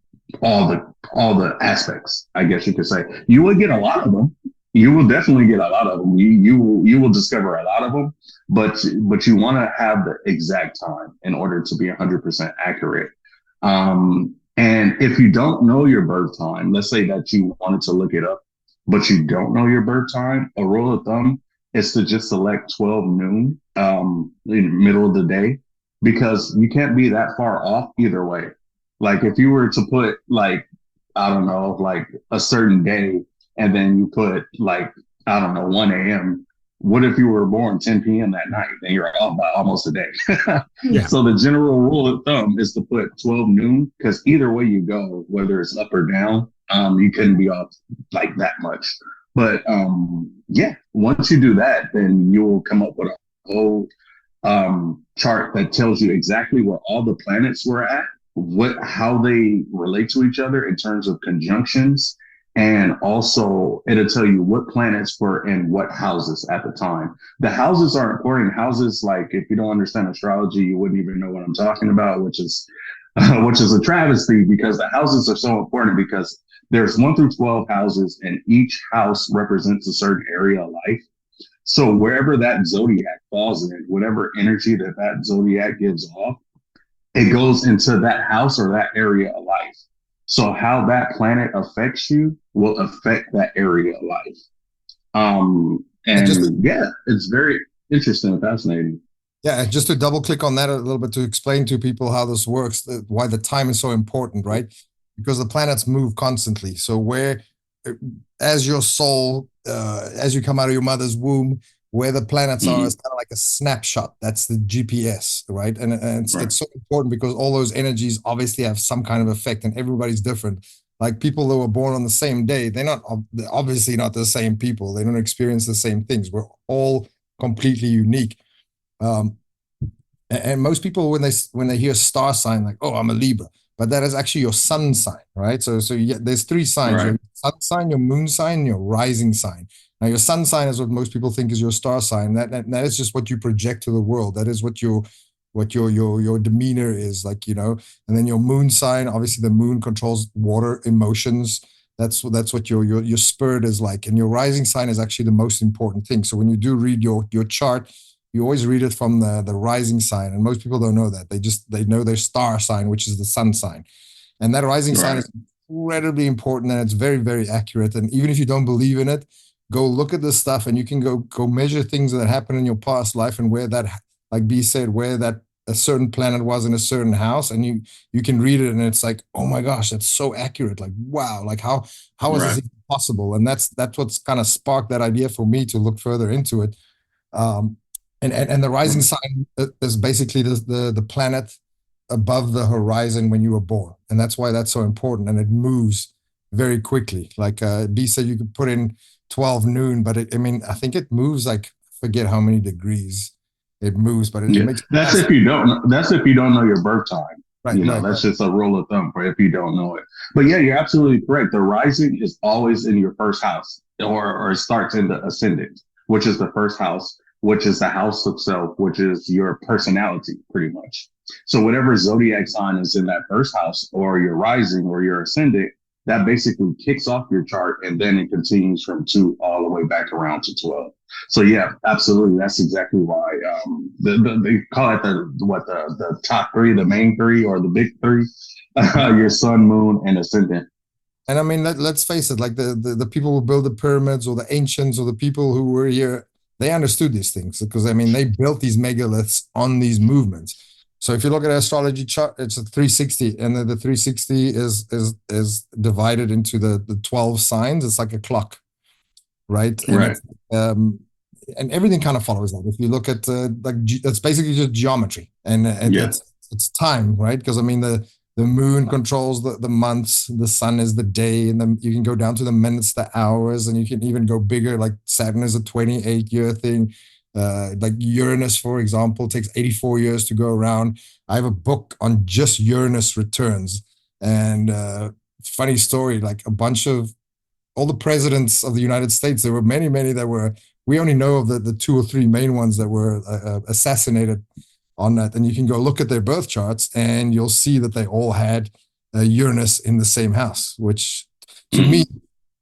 all the aspects, I guess you could say. You will get a lot of them. You will definitely get a lot of them. You will discover a lot of them, but you want to have the exact time in order to be 100% accurate. And if you don't know your birth time, let's say that you wanted to look it up, but you don't know your birth time, a rule of thumb is to just select 12 noon in the middle of the day, because you can't be that far off either way. Like if you were to put like, I don't know, like a certain day, and then you put like, I don't know, 1 a.m. What if you were born 10 p.m. that night? Then you're off by almost a day. Yeah. So the general rule of thumb is to put 12 noon, because either way you go, whether it's up or down, you couldn't be off like that much. But yeah, once you do that, then you'll come up with a whole chart that tells you exactly where all the planets were at, how they relate to each other in terms of conjunctions. And also it'll tell you what planets were in what houses at the time. The houses are important. Houses, like if you don't understand astrology, you wouldn't even know what I'm talking about, which is a travesty, because the houses are so important, because there's 1 through 12 houses and each house represents a certain area of life. So wherever that zodiac falls in, whatever energy that zodiac gives off, it goes into that house or that area of life. So how that planet affects you will affect that area of life. Yeah, it's very interesting and fascinating. Yeah, and just to double click on that a little bit to explain to people how this works, why the time is so important, right? Because the planets move constantly. So as your soul, as you come out of your mother's womb, where the planets are is kind of like a snapshot. That's the GPS, right? And it's so important because all those energies obviously have some kind of effect, and everybody's different. Like people that were born on the same day, they're obviously not the same people. They don't experience the same things. We're all completely unique. And most people, when they hear star sign, like, oh, I'm a Libra, but that is actually your sun sign, right? So there's 3 signs: your sun sign, your moon sign, and your rising sign. Now, your sun sign is what most people think is your star sign. That is just what you project to the world. That is what your demeanor is like, And then your moon sign, obviously, the moon controls water emotions. That's what your spirit is like. And your rising sign is actually the most important thing. So when you do read your chart, you always read it from the rising sign, and most people don't know that. They know their star sign, which is the sun sign, and that rising sign is incredibly important, and it's very, very accurate. And even if you don't believe in it, go look at this stuff, and you can go measure things that happened in your past life, and where that, like B said, where that a certain planet was in a certain house, and you can read it, and it's like, oh my gosh, that's so accurate. Like, wow, like how is this even possible? And that's what's kind of sparked that idea for me to look further into it. And the rising sign is basically the planet above the horizon when you were born. And that's why that's so important. And it moves very quickly. Like B said, you could put in 12 noon, but I think it moves like, forget how many degrees it moves, but it makes that's if you don't know your birth time. Right, that's just a rule of thumb for if you don't know it. But yeah, you're absolutely correct. The rising is always in your first house, or it starts in the ascendant, which is the first house, which is the house of self, which is your personality, pretty much. So whatever zodiac sign is in that first house, or your rising or your ascendant, that basically kicks off your chart, and then it continues from 2 all the way back around to 12. So yeah, absolutely. That's exactly why they call it the top 3, the main 3, or the big 3, your sun, moon, and ascendant. And I mean, let's face it, like the people who built the pyramids, or the ancients, or the people who were here, they understood these things, because they built these megaliths on these movements. So if you look at an astrology chart, it's a 360, and the 360 is divided into the 12 signs. It's like a clock, right? And and everything kind of follows that. If you look at that's basically just geometry, and it's time, right? Because the moon controls the months, the sun is the day, and then you can go down to the minutes, the hours, and you can even go bigger. Like Saturn is a 28-year thing. Like Uranus, for example, takes 84 years to go around. I have a book on just Uranus returns, And funny story, like a bunch of all the presidents of the United States, there were many, many that were, we only know of the 2 or 3 main ones that were assassinated on that. And you can go look at their birth charts and you'll see that they all had Uranus in the same house, which to me,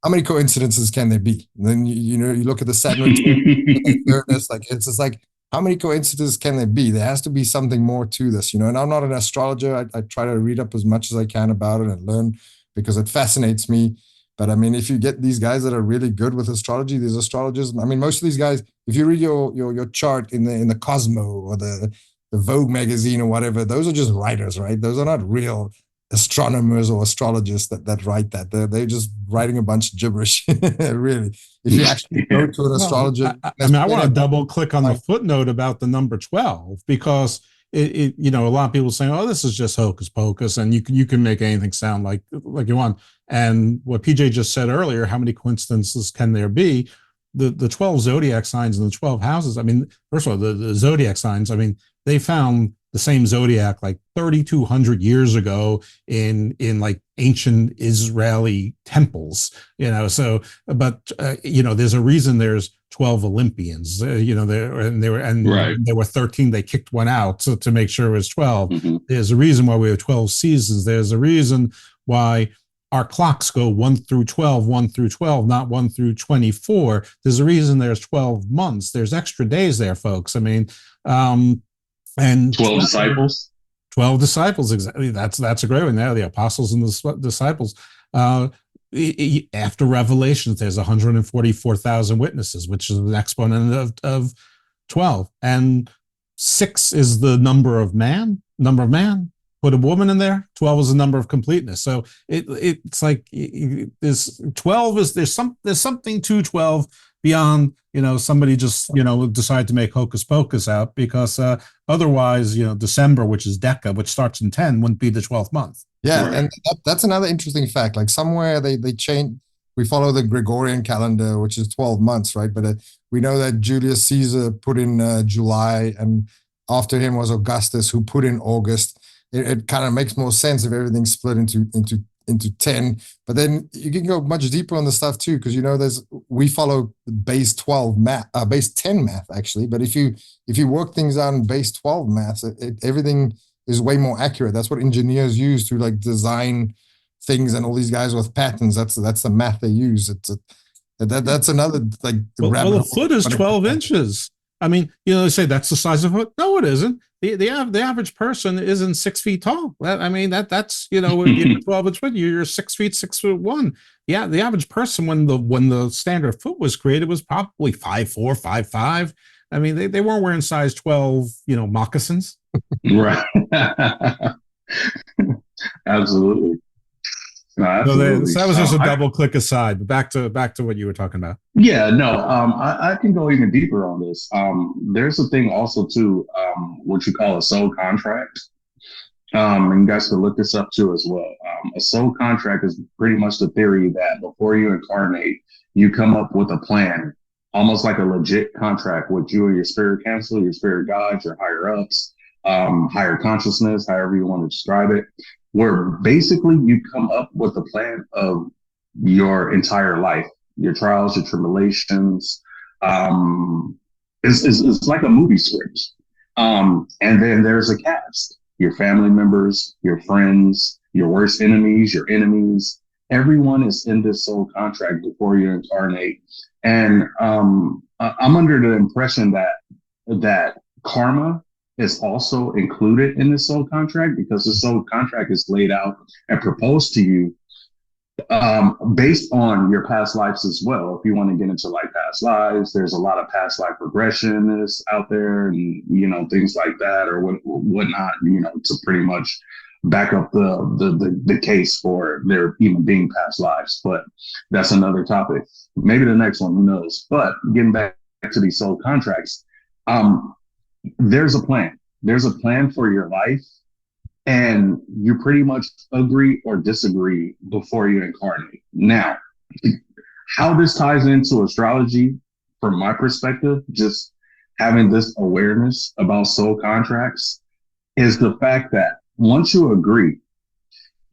how many coincidences can there be? And then, you know, you look at the Saturn Uranus, like, it's just like, how many coincidences can there be? There has to be something more to this, you know, and I'm not an astrologer. I try to read up as much as I can about it and learn because it fascinates me. But I mean, if you get these guys that are really good with astrology, these astrologers, I mean, most of these guys, if you read your chart in the Cosmo or the Vogue magazine or whatever, those are just writers, right? Those are not real astronomers or astrologists that write that. They're just writing a bunch of gibberish, really. If you actually go to an astrologer, I mean, I want to double click on the footnote about the number 12 because it you know, a lot of people saying, "Oh, this is just hocus pocus," and you can make anything sound like you want. And what PJ just said earlier, how many coincidences can there be? The 12 zodiac signs and the 12 houses. I mean, first of all, the zodiac signs. I mean, they found the same zodiac like 3,200 years ago in like ancient Israeli temples, you know. So, but you know, there's a reason there's 12 Olympians, you know, there were 13. They kicked one out to make sure it was 12. Mm-hmm. There's a reason why we have 12 seasons. There's a reason why our clocks go 1 through 12, 1 through 12, not 1 through 24. There's a reason there's 12 months. There's extra days there, folks. I mean, and 12 disciples. 12 disciples, exactly. That's a great one. There, the apostles and the disciples. After Revelations, there's 144,000 witnesses, which is an exponent of 12. And 6 is the number of man. Put a woman in there. 12 is the number of completeness. So it's like this 12 is there's something to 12 beyond, you know, somebody just, you know, decide to make hocus pocus out, because otherwise, you know, December, which is Deca, which starts in 10, wouldn't be the 12th month. Yeah, and that's another interesting fact. Like somewhere they change. We follow the Gregorian calendar, which is 12 months, right? But we know that Julius Caesar put in July, and after him was Augustus, who put in August. It kind of makes more sense if everything's split into 10. But then you can go much deeper on the stuff too, because, you know, we follow base 12 math, base 10 math actually. But if you work things out in base 12 math, everything is way more accurate. That's what engineers use to like design things, and all these guys with patterns. That's the math they use. That's another like. Well, a foot is 12 inches. I mean, you know, they say that's the size of a foot. No, it isn't. The average person isn't 6 feet tall. I mean, that's, you know, you're 12 inch foot, you're 6 feet, 6'1". Yeah, the average person when the standard foot was created was probably 5'4", 5'5". I mean, they weren't wearing size 12, you know, moccasins. Right. Absolutely. No, absolutely. So that was just a double click aside, but back to what you were talking about. Yeah, no, I can go even deeper on this. There's a thing also too, what you call a soul contract. And you guys can look this up too as well. A soul contract is pretty much the theory that before you incarnate, you come up with a plan, almost like a legit contract with you and your spirit council, your spirit guides, your higher ups, higher consciousness, however you want to describe it, where basically you come up with a plan of your entire life, your trials, your tribulations. It's like a movie script. And then there's a cast, your family members, your friends, your worst enemies, your enemies. Everyone is in this soul contract before you incarnate. And I'm under the impression that karma is also included in the soul contract, because the soul contract is laid out and proposed to you based on your past lives as well. If you want to get into like past lives, there's a lot of past life regressionists out there, and, you know, things like that or whatnot, you know, to pretty much back up the case for there even being past lives. But that's another topic. Maybe the next one, who knows? But getting back to these soul contracts, there's a plan. There's a plan for your life, and you pretty much agree or disagree before you incarnate. Now, how this ties into astrology, from my perspective, just having this awareness about soul contracts, is the fact that once you agree,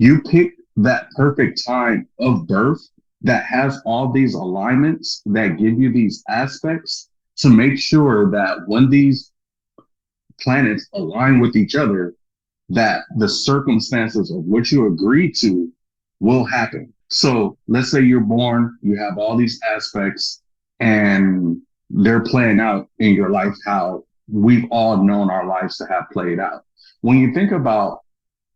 You pick that perfect time of birth that has all these alignments that give you these aspects to make sure that when these planets align with each other, that the circumstances of what you agree to will happen. So let's say you're born, you have all these aspects, and they're playing out in your life how we've all known our lives to have played out. When you think about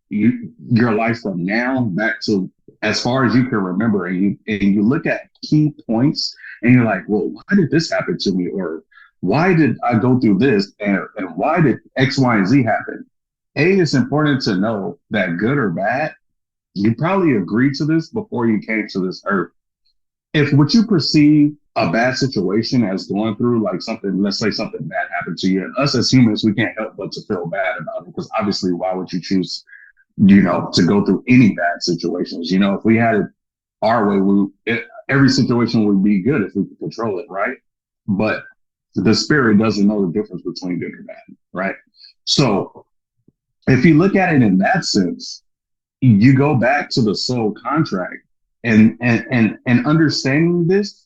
your life from now back to as far as you can remember, and you look at key points, and you're like, well, why did this happen to me? Or why did I go through this? And why did X, Y, and Z happen? It's important to know that good or bad, you probably agreed to this before you came to this earth. If what you perceive a bad situation as going through, like something, let's say something bad happened to you, and us as humans, we can't help but to feel bad about it, because obviously, why would you choose, to go through any bad situations? If we had it our way, every situation would be good if we could control it, right? But the spirit doesn't know the difference between good and bad, right? So if you look at it in that sense, you go back to the soul contract, and understanding this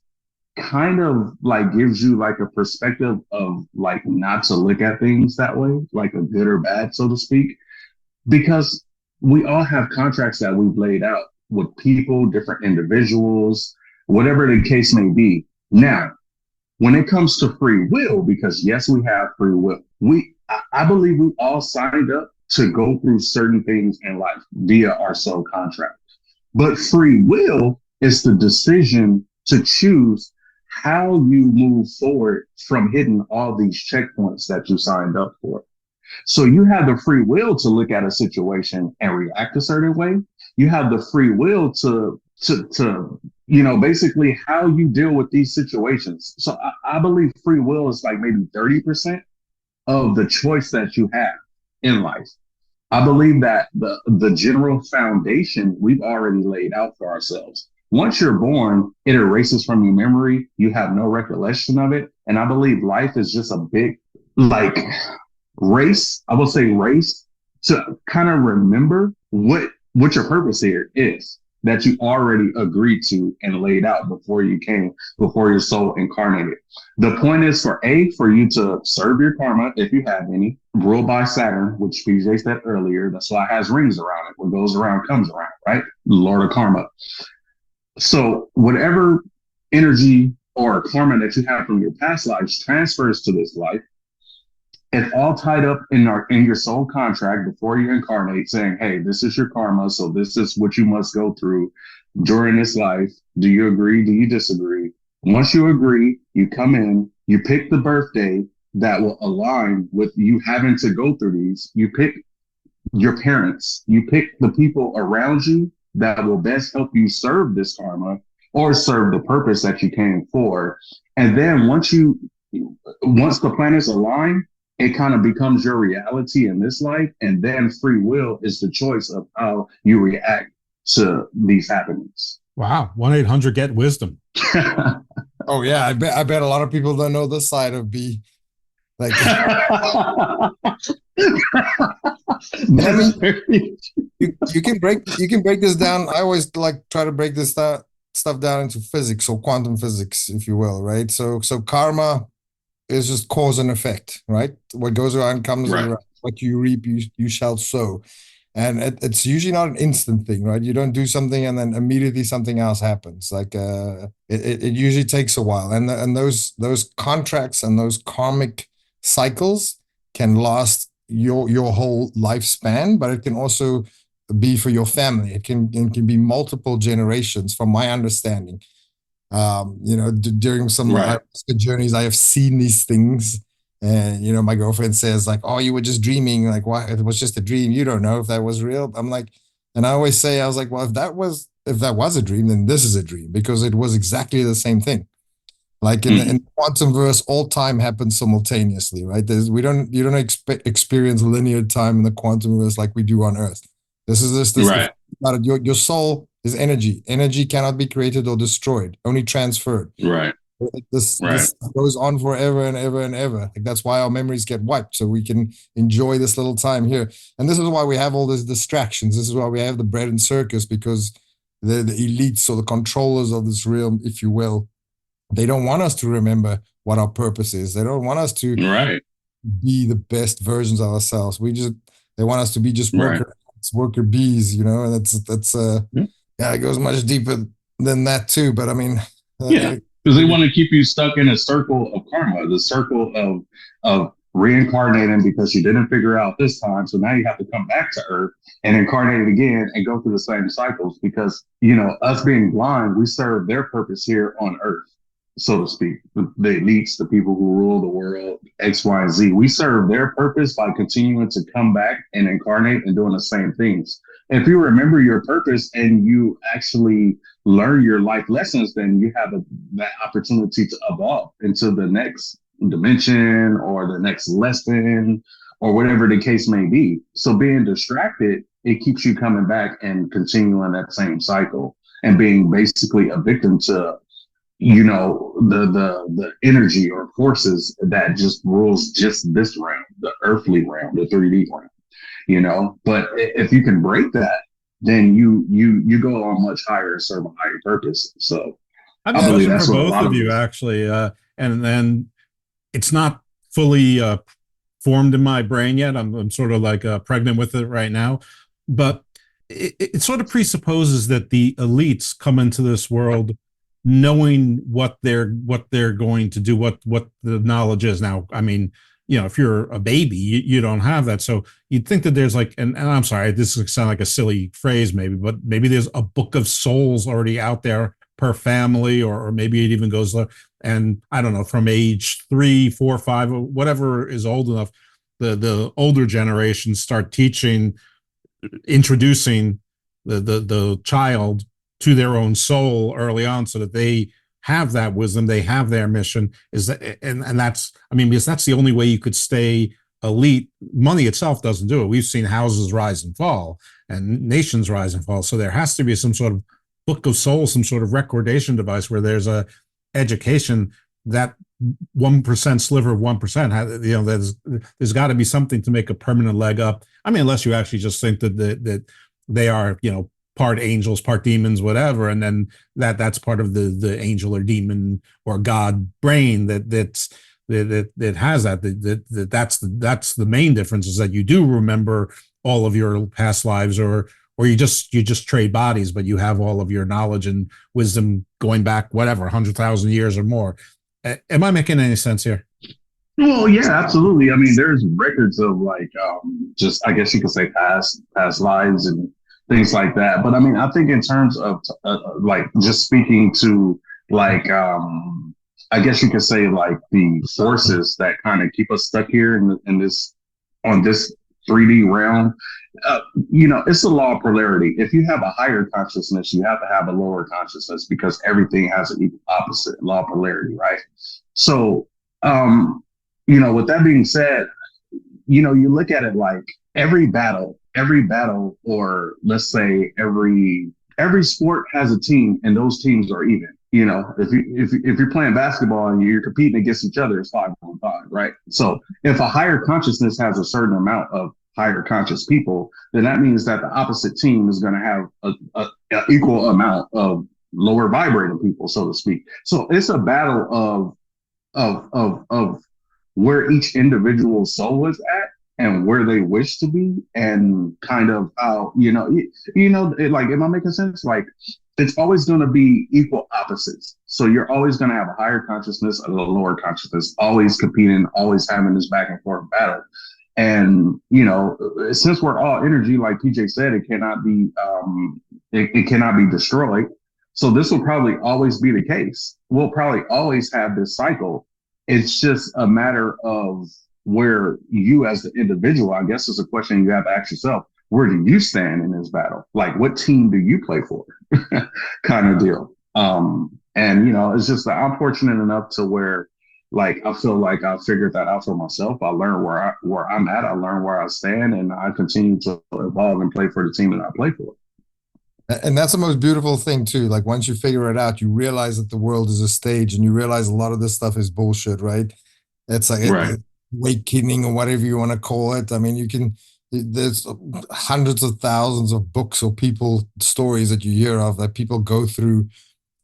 kind of like gives you like a perspective of like not to look at things that way, like a good or bad, so to speak, because we all have contracts that we've laid out with people, different individuals, whatever the case may be. Now, when it comes to free will, because yes, we have free will, I believe we all signed up to go through certain things in life via our soul contract. But free will is the decision to choose how you move forward from hitting all these checkpoints that you signed up for. So you have the free will to look at a situation and react a certain way. You have the free will to basically how you deal with these situations. So I believe free will is like maybe 30% of the choice that you have in life. I believe that the general foundation we've already laid out for ourselves. Once you're born, it erases from your memory. You have no recollection of it. And I believe life is just a big, like, race. I will say race to kind of remember what your purpose here is, that you already agreed to and laid out before your soul incarnated. The point is for you to serve your karma, if you have any, ruled by Saturn, which PJ said earlier. That's why it has rings around it. What goes around comes around, right? Lord of karma. So whatever energy or karma that you have from your past lives transfers to this life. It's all tied up in your soul contract before you incarnate, saying, hey, this is your karma, so this is what you must go through during this life. Do you agree? Do you disagree? Once you agree, you come in, you pick the birthday that will align with you having to go through these. You pick your parents, you pick the people around you that will best help you serve this karma or serve the purpose that you came for. And then once the planets align, it kind of becomes your reality in this life. And then free will is the choice of how you react to these happenings. Wow. 1-800-GET-WISDOM. Oh yeah. I bet a lot of people don't know this side of B. Like, I mean, you can break this down. I always like try to break this stuff down into physics, or quantum physics, if you will, right? So karma is just cause and effect, right? What goes around comes around. What you reap, you shall sow. And it's usually not an instant thing, right? You don't do something and then immediately something else happens. Like it usually takes a while. And those contracts and those karmic cycles can last your whole lifespan, but it can also be for your family. It can be multiple generations, from my understanding. During some journeys, I have seen these things, and my girlfriend says like, "Oh, you were just dreaming." Like, why? It was just a dream. You don't know if that was real. I'm like, and I always say, I was like, well, if that was a dream, then this is a dream, because it was exactly the same thing. Like in the quantum verse, all time happens simultaneously, right? You don't experience linear time in the quantum verse like we do on Earth. This right. Your soul is energy. Energy cannot be created or destroyed, only transferred. Right. This goes on forever and ever and ever. Like, that's why our memories get wiped, so we can enjoy this little time here. And this is why we have all these distractions. This is why we have the bread and circus, because the elites or the controllers of this realm, if you will, they don't want us to remember what our purpose is. They don't want us to be the best versions of ourselves. They want us to be just worker bees, you know. And that's it goes much deeper than that too. But I mean, because they want to keep you stuck in a circle of karma, the circle of reincarnating because you didn't figure out this time. So now you have to come back to Earth and incarnate it again and go through the same cycles, because, you know, us being blind, we serve their purpose here on Earth, so to speak. The elites, the people who rule the world, X, Y, and Z, we serve their purpose by continuing to come back and incarnate and doing the same things. If you remember your purpose and you actually learn your life lessons, then you have that opportunity to evolve into the next dimension or the next lesson or whatever the case may be. So being distracted, it keeps you coming back and continuing that same cycle and being basically a victim to, you know, the energy or forces that just rules just this realm, the earthly realm, the 3D realm, you know. But if you can break that, then you go on much higher and serve a higher purpose. So I have a question for both of you, actually, and then it's not fully formed in my brain yet. I'm sort of like pregnant with it right now, but it sort of presupposes that the elites come into this world knowing what they're going to do, what the knowledge is. Now, I mean, you know, if you're a baby, you don't have that. So you'd think that there's like, and I'm sorry, this would sound like a silly phrase maybe, but maybe there's a book of souls already out there per family, or maybe it even goes, and I don't know, from age 3, 4, 5, or whatever is old enough, the older generations start introducing the child to their own soul early on, so that they have that wisdom, they have their mission. Is that, and that's, I mean, because that's the only way you could stay elite. Money itself doesn't do it. We've seen houses rise and fall and nations rise and fall. So there has to be some sort of book of souls, some sort of recordation device where there's a education, that 1% sliver of 1%. You know, there's got to be something to make a permanent leg up. I mean, unless you actually just think that they are, you know, part angels, part demons, whatever, and then that's part of the angel or demon or God brain that has that's the main difference, is that you do remember all of your past lives, or you just trade bodies, but you have all of your knowledge and wisdom going back, whatever, 100,000 years or more. Am I making any sense here? Well, yeah, absolutely. I mean, there's records of like just, I guess you could say, past lives and things like that. But I mean, I think in terms of like just speaking to like, I guess you could say like the forces that kind of keep us stuck here in this 3D realm, you know, it's the law of polarity. If you have a higher consciousness, you have to have a lower consciousness, because everything has an equal opposite, law of polarity, right? So, you know, with that being said, you know, you look at it like every battle, or let's say every sport has a team, and those teams are even. You know, if you're playing basketball and you're competing against each other, it's 5-on-5, right? So if a higher consciousness has a certain amount of higher conscious people, then that means that the opposite team is going to have a equal amount of lower vibrating people, so to speak. So it's a battle of where each individual soul is at and where they wish to be, and kind of how, you know, like, am I making sense? Like, it's always going to be equal opposites. So you're always going to have a higher consciousness and a lower consciousness, always competing, always having this back and forth battle. And, you know, since we're all energy, like PJ said, it cannot be, it cannot be destroyed. So this will probably always be the case. We'll probably always have this cycle. It's just a matter of where you as the individual, I guess is a question you have to ask yourself. Where do you stand in this battle? Like, what team do you play for? Kind of deal. And, you know, it's just that I'm fortunate enough to where, like, I feel like I figured that out for myself. I learned where I'm at. I learned where I stand, and I continue to evolve and play for the team that I play for. And that's the most beautiful thing too. Like once you figure it out, you realize that the world is a stage, and you realize a lot of this stuff is bullshit, right? It's like Right. awakening or whatever you want to call it. I mean, there's hundreds of thousands of books or people stories that you hear of that people go through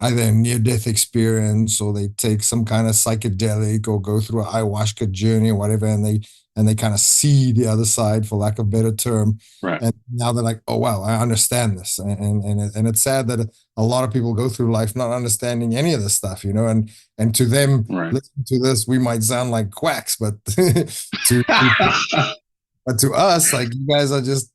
either a near-death experience, or they take some kind of psychedelic, or go through an ayahuasca journey or whatever, and they kind of see the other side, for lack of a better term. Right. And now they're like, oh wow, I understand this. And it's sad that a lot of people go through life not understanding any of this stuff, and to them, Right. listening to this, we might sound like quacks, but but to us, like, you guys are just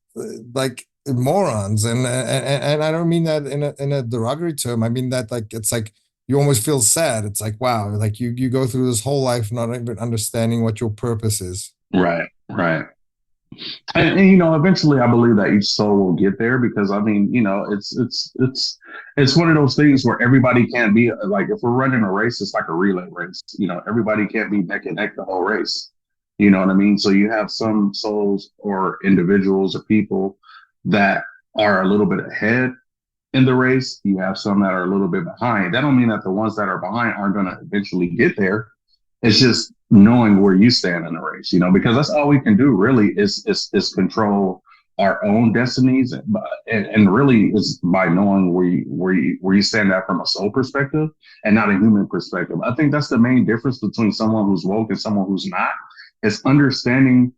like morons, and I don't mean that in a derogatory term. I mean that, like, it's like you almost feel sad. It's like, wow, like you go through this whole life not even understanding what your purpose is. Right. And eventually I believe that each soul will get there, because I mean, it's one of those things where everybody can't be like, if we're running a race, it's like a relay race. Everybody can't be neck and neck the whole race. You know what I mean? So you have some souls or individuals or people that are a little bit ahead in the race. You have some that are a little bit behind. That don't mean that the ones that are behind aren't going to eventually get there. It's just knowing where you stand in the race, because that's all we can do really is control our own destinies, and really is by knowing where you stand at from a soul perspective and not a human perspective. I think that's the main difference between someone who's woke and someone who's not, is understanding.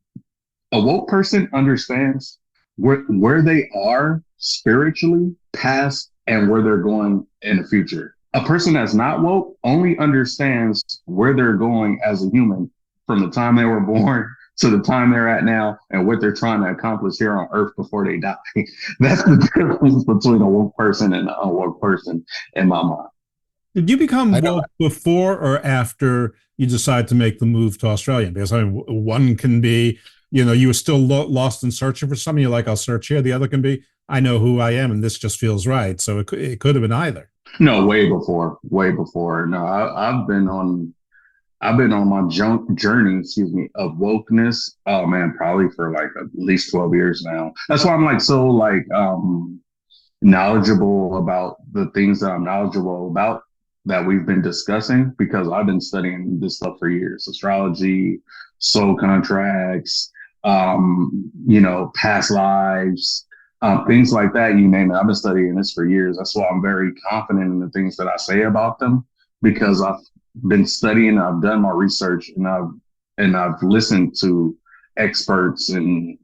A woke person understands where they are spiritually, past, and where they're going in the future. A person that's not woke only understands where they're going as a human from the time they were born to the time they're at now, and what they're trying to accomplish here on Earth before they die. That's the difference between a woke person and an unwoke person in my mind. Did you become woke before or after you decide to make the move to Australia? Because I mean, one can be, you were still lost and searching for something. You're like, I'll search here. The other can be, I know who I am and this just feels right. So it could have been either. No, way before. No, I've been on my journey, of wokeness. Oh man, probably for like at least 12 years now. That's why I'm like so like knowledgeable about the things that I'm knowledgeable about that we've been discussing, because I've been studying this stuff for years. Astrology, soul contracts, past lives, things like that, you name it. I've been studying this for years. That's why I'm very confident in the things that I say about them, because I've been studying, I've done my research, and I've listened to experts and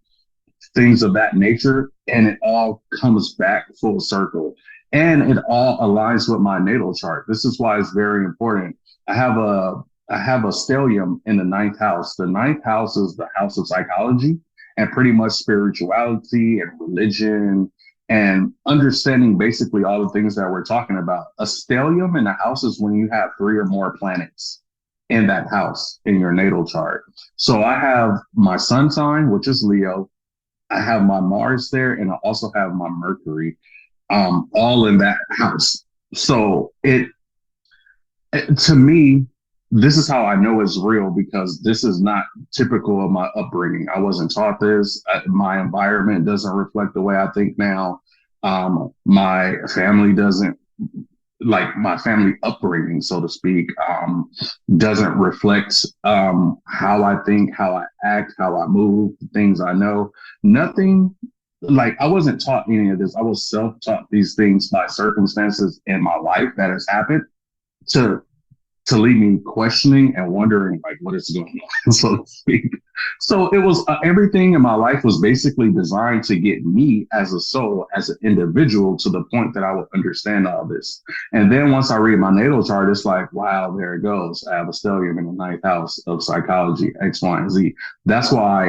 things of that nature, and it all comes back full circle, and it all aligns with my natal chart. This is why it's very important. I have a stellium in the 9th house. The 9th house is the house of psychology and pretty much spirituality and religion and understanding basically all the things that we're talking about. A stellium in the house is when you have 3 or more planets in that house in your natal chart. So I have my sun sign, which is Leo. I have my Mars there, and I also have my Mercury, all in that house. So it to me, this is how I know it's real, because this is not typical of my upbringing. I wasn't taught this. My environment doesn't reflect the way I think now. My family doesn't, like my family upbringing, so to speak, doesn't reflect how I think, how I act, how I move, the things I know. Nothing, like I wasn't taught any of this. I was self-taught these things by circumstances in my life that has happened to leave me questioning and wondering, like, what is going on, so to speak. So it was everything in my life was basically designed to get me as a soul, as an individual, to the point that I would understand all this. And then once I read my natal chart, it's like, wow, there it goes. I have a stellium in the 9th house of psychology, X, Y, and Z. That's why,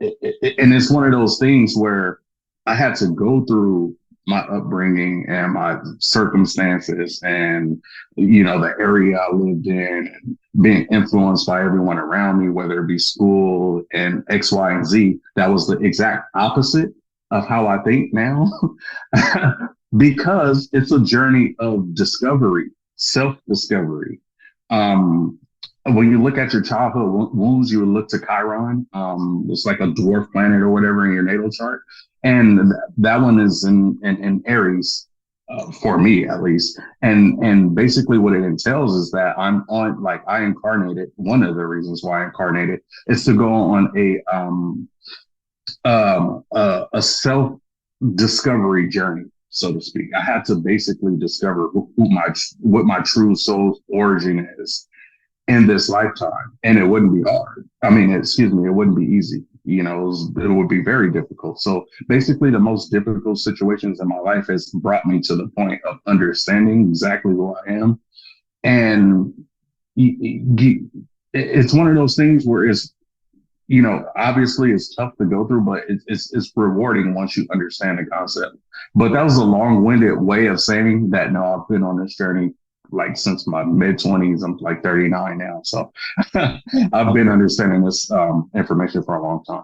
and it's one of those things where I had to go through my upbringing and my circumstances and, the area I lived in, and being influenced by everyone around me, whether it be school and X, Y, and Z. That was the exact opposite of how I think now, because it's a journey of discovery, self-discovery. when you look at your childhood wounds, you would look to Chiron. It's like a dwarf planet or whatever in your natal chart, and that one is in Aries. For me at least, and basically what it entails is that I'm on, like, I incarnated, one of the reasons why I incarnated is to go on a self discovery journey, so to speak. I had to basically discover what my true soul's origin is in this lifetime, and it wouldn't be hard. I mean, excuse me, it wouldn't be easy. It would be very difficult. So basically, the most difficult situations in my life has brought me to the point of understanding exactly who I am, and it's one of those things where it's, obviously it's tough to go through, but it's rewarding once you understand the concept. But that was a long-winded way of saying that. No, I've been on this journey like since my mid-20s. I'm like 39 now, so I've been understanding this information for a long time.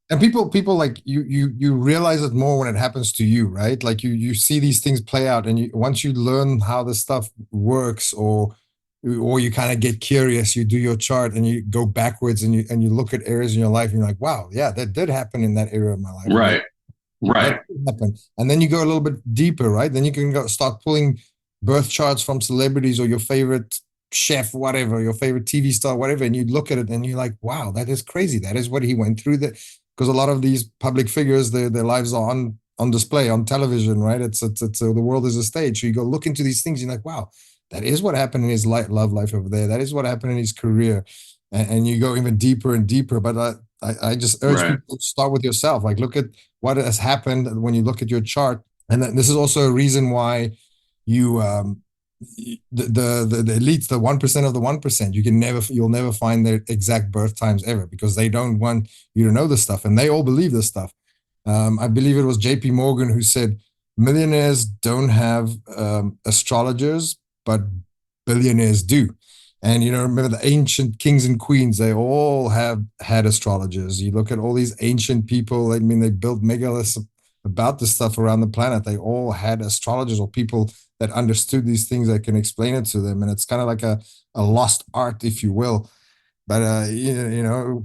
And people like you realize it more when it happens to you, right? Like you see these things play out, and once you learn how this stuff works, or you kind of get curious, you do your chart and you go backwards, and you look at areas in your life and you're like, wow, yeah, that did happen in that area of my life. Right. Happen. And then you go a little bit deeper, right? Then you can start pulling birth charts from celebrities or your favorite chef, whatever, your favorite TV star, whatever, and you look at it and you're like, wow, that is crazy. That is what he went through. That, because a lot of these public figures, their lives are on display on television, right? It's the world is a stage. So you go look into these things, you're like, wow, that is what happened in his love life over there. That is what happened in his career, and you go even deeper and deeper. But I just urge people to start with yourself. Like, look at what has happened when you look at your chart, and this is also a reason why you the elites, the 1% of the 1%, you'll never find their exact birth times ever, because they don't want you to know this stuff, and they all believe this stuff. I believe it was J.P. Morgan who said millionaires don't have astrologers, but billionaires do. And remember the ancient kings and queens, they all have had astrologers. You look at all these ancient people, I mean, they built megaliths about this stuff around the planet. They all had astrologers or people that understood these things, that can explain it to them. And it's kind of like a lost art, if you will. But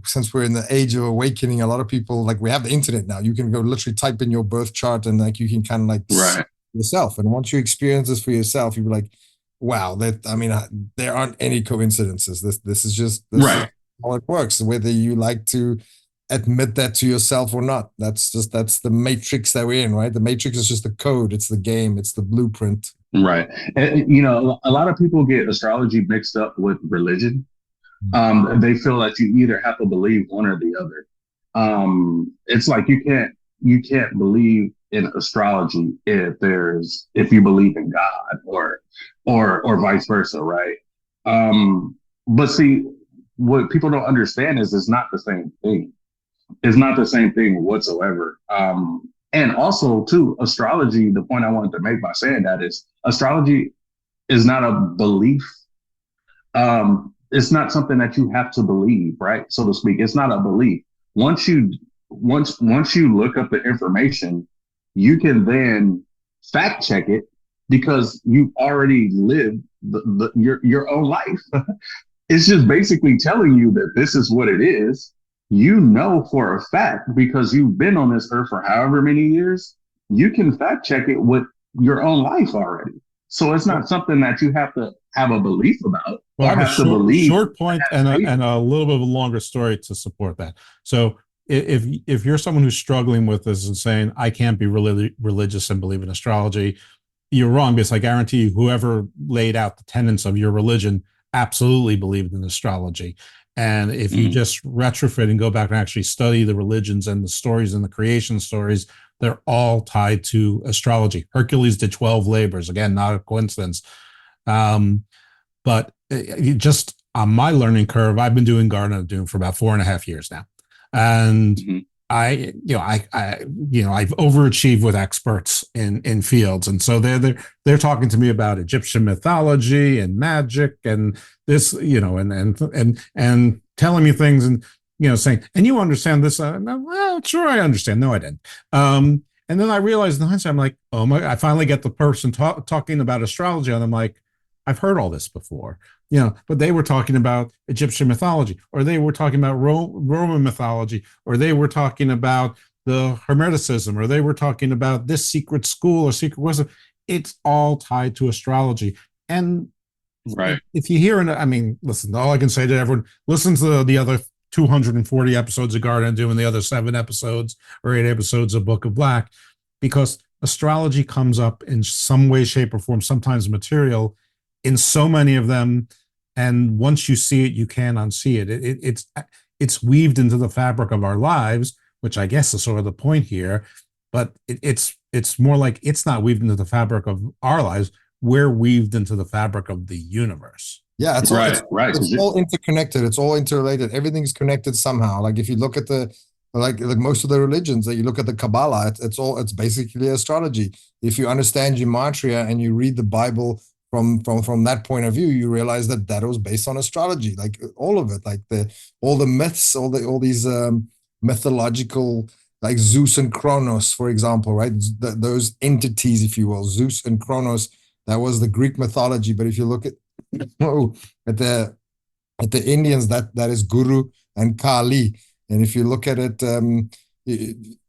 since we're in the age of awakening, a lot of people, like, we have the internet now. You can go literally type in your birth chart, and like you can kind of like see yourself. And once you experience this for yourself, you'll be like, wow, there aren't any coincidences. This is how it works, whether you like to admit that to yourself or not. That's the matrix that we're in, right? The matrix is just the code, it's the game, it's the blueprint. Right. And, a lot of people get astrology mixed up with religion. They feel that you either have to believe one or the other. It's like you can't believe in astrology if you believe in God, or vice versa, right? But see, what people don't understand is it's not the same thing. It's not the same thing whatsoever. And also, too, astrology, the point I wanted to make by saying that is astrology is not a belief. It's not something that you have to believe, right? So to speak. It's not a belief. Once you look up the information, you can then fact check it, because you've already lived your own life. It's just basically telling you that this is what it is. For a fact, because you've been on this earth for however many years, you can fact check it with your own life already. So it's not something that you have to have a belief about. Well, I have a short point and a little bit of a longer story to support that. So if you're someone who's struggling with this and saying, I can't be really religious and believe in astrology, you're wrong, because I guarantee you, whoever laid out the tenets of your religion absolutely believed in astrology. And if you just retrofit and go back and actually study the religions and the stories and the creation stories, they're all tied to astrology. Hercules did 12 labors. Again, not a coincidence. But just on my learning curve, I've been doing Garden of Doom for about 4.5 years now. And I've overachieved with experts in fields. And so they're talking to me about Egyptian mythology and magic and this, and telling me things and, saying, and you understand this? Well, sure, I understand. No, I didn't. And then I realized in hindsight, I'm like, oh my, I finally get the person talking about astrology, and I'm like, I've heard all this before. but they were talking about Egyptian mythology, or they were talking about Roman mythology, or they were talking about the Hermeticism, or they were talking about this secret school or secret wisdom. It's all tied to astrology. And Right. if you hear, listen, all I can say to everyone, listen to the other 240 episodes of Garden of Doom and the other 7 episodes or 8 episodes of Book of Black, because astrology comes up in some way, shape, or form, sometimes material, in so many of them. And once you see it, you can't unsee it. It's weaved into the fabric of our lives, which I guess is sort of the point here. But it's more like it's not weaved into the fabric of our lives. We're weaved into the fabric of the universe. Yeah, it's all interconnected. It's all interrelated. Everything's connected somehow. Like if you look at like most of the religions, that you look at the Kabbalah, it's basically astrology. If you understand gematria and you read the Bible from that point of view, you realize that was based on astrology, like all of it, like all the myths, all these mythological, like Zeus and Kronos, for example, right? Those entities, if you will, Zeus and Kronos, that was the Greek mythology. But if you look at the Indians, that is Guru and Kali. And if you look at it,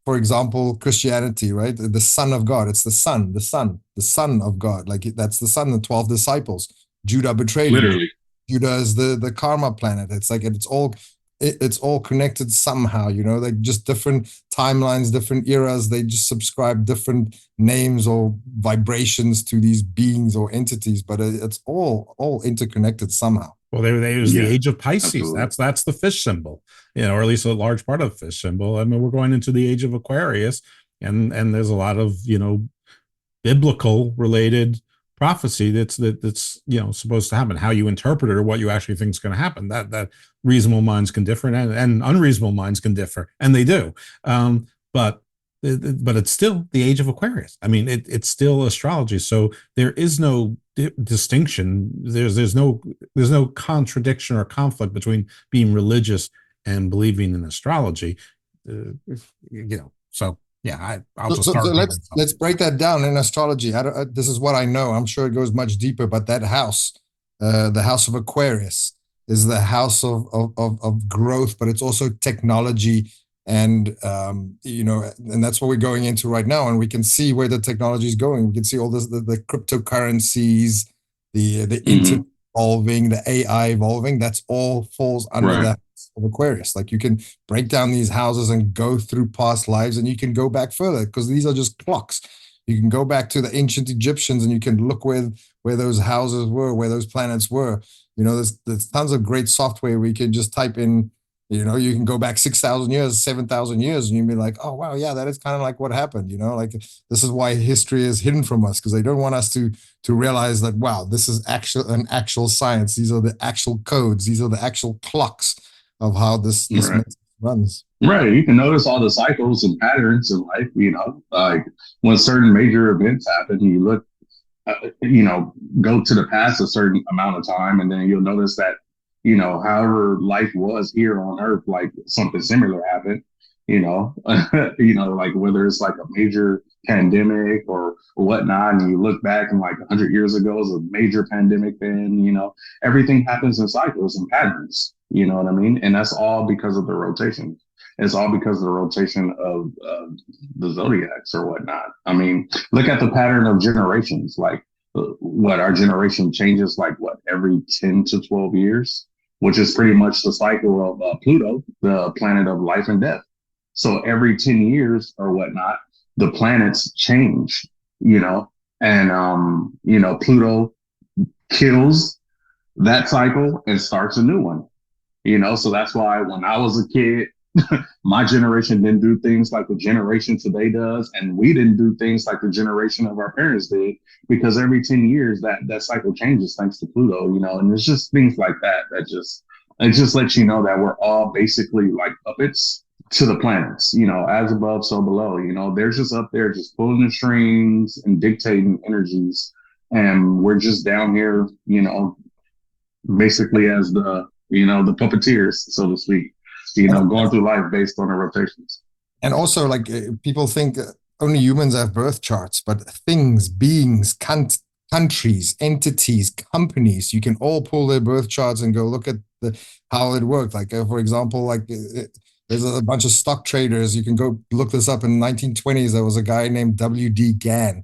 for example, Christianity, right? The Son of God. It's the Son of God. Like that's the Son, the 12 disciples. Judah betrayed him. Judah is the karma planet. It's like it's all connected somehow, like just different timelines, different eras. They just subscribe different names or vibrations to these beings or entities, but it's all interconnected somehow. Well, they use the age of Pisces. Absolutely. That's the fish symbol, or at least a large part of the fish symbol. I mean, we're going into the age of Aquarius, and there's a lot of biblical related prophecy that's supposed to happen. How you interpret it or what you actually think is going to happen, that reasonable minds can differ and unreasonable minds can differ, and they do. But it's still the age of Aquarius. I mean, it's still astrology. So there is no distinction. There's no contradiction or conflict between being religious and believing in astrology. So yeah, I'll just start. So let's break that down in astrology. This is what I know. I'm sure it goes much deeper, but that house, the house of Aquarius, is the house of growth, but it's also technology. And, and that's what we're going into right now. And we can see where the technology is going. We can see all this, the cryptocurrencies, the internet evolving, the AI evolving. That's all falls under that of Aquarius. Like you can break down these houses and go through past lives, and you can go back further because these are just clocks. You can go back to the ancient Egyptians and you can look where those houses were, where those planets were. There's tons of great software where you can just type in. You can go back 6,000 years, 7,000 years, and you'd be like, oh, wow, yeah, that is kind of like what happened. Like this is why history is hidden from us, because they don't want us to realize that, wow, this is an actual science. These are the actual codes. These are the actual clocks of how this runs. Right. You can notice all the cycles and patterns in life, like when certain major events happen, you look, go to the past a certain amount of time, and then you'll notice that, however life was here on Earth, like something similar happened, like whether it's like a major pandemic or whatnot, and you look back and like 100 years ago was a major pandemic then, everything happens in cycles and patterns, you know what I mean? And that's all because of the rotation. It's all because of the rotation of the zodiacs or whatnot. I mean, look at the pattern of generations, like what our generation changes, like every 10 to 12 years, which is pretty much the cycle of Pluto, the planet of life and death. So every 10 years or whatnot, the planets change, and, Pluto kills that cycle and starts a new one, so that's why when I was a kid, my generation didn't do things like the generation today does, and we didn't do things like the generation of our parents did, because every 10 years that cycle changes thanks to Pluto, and it's just things like that it just lets you know that we're all basically like puppets to the planets, as above, so below, they're just up there just pulling the strings and dictating energies, and we're just down here, basically as the puppeteers, so to speak. Going through life based on the rotations. And also, like people think only humans have birth charts, but beings can't countries, entities, companies. You can all pull their birth charts and go look at how it worked. Like, for example, there's a bunch of stock traders. You can go look this up. In the 1920s, there was a guy named W.D. Gann.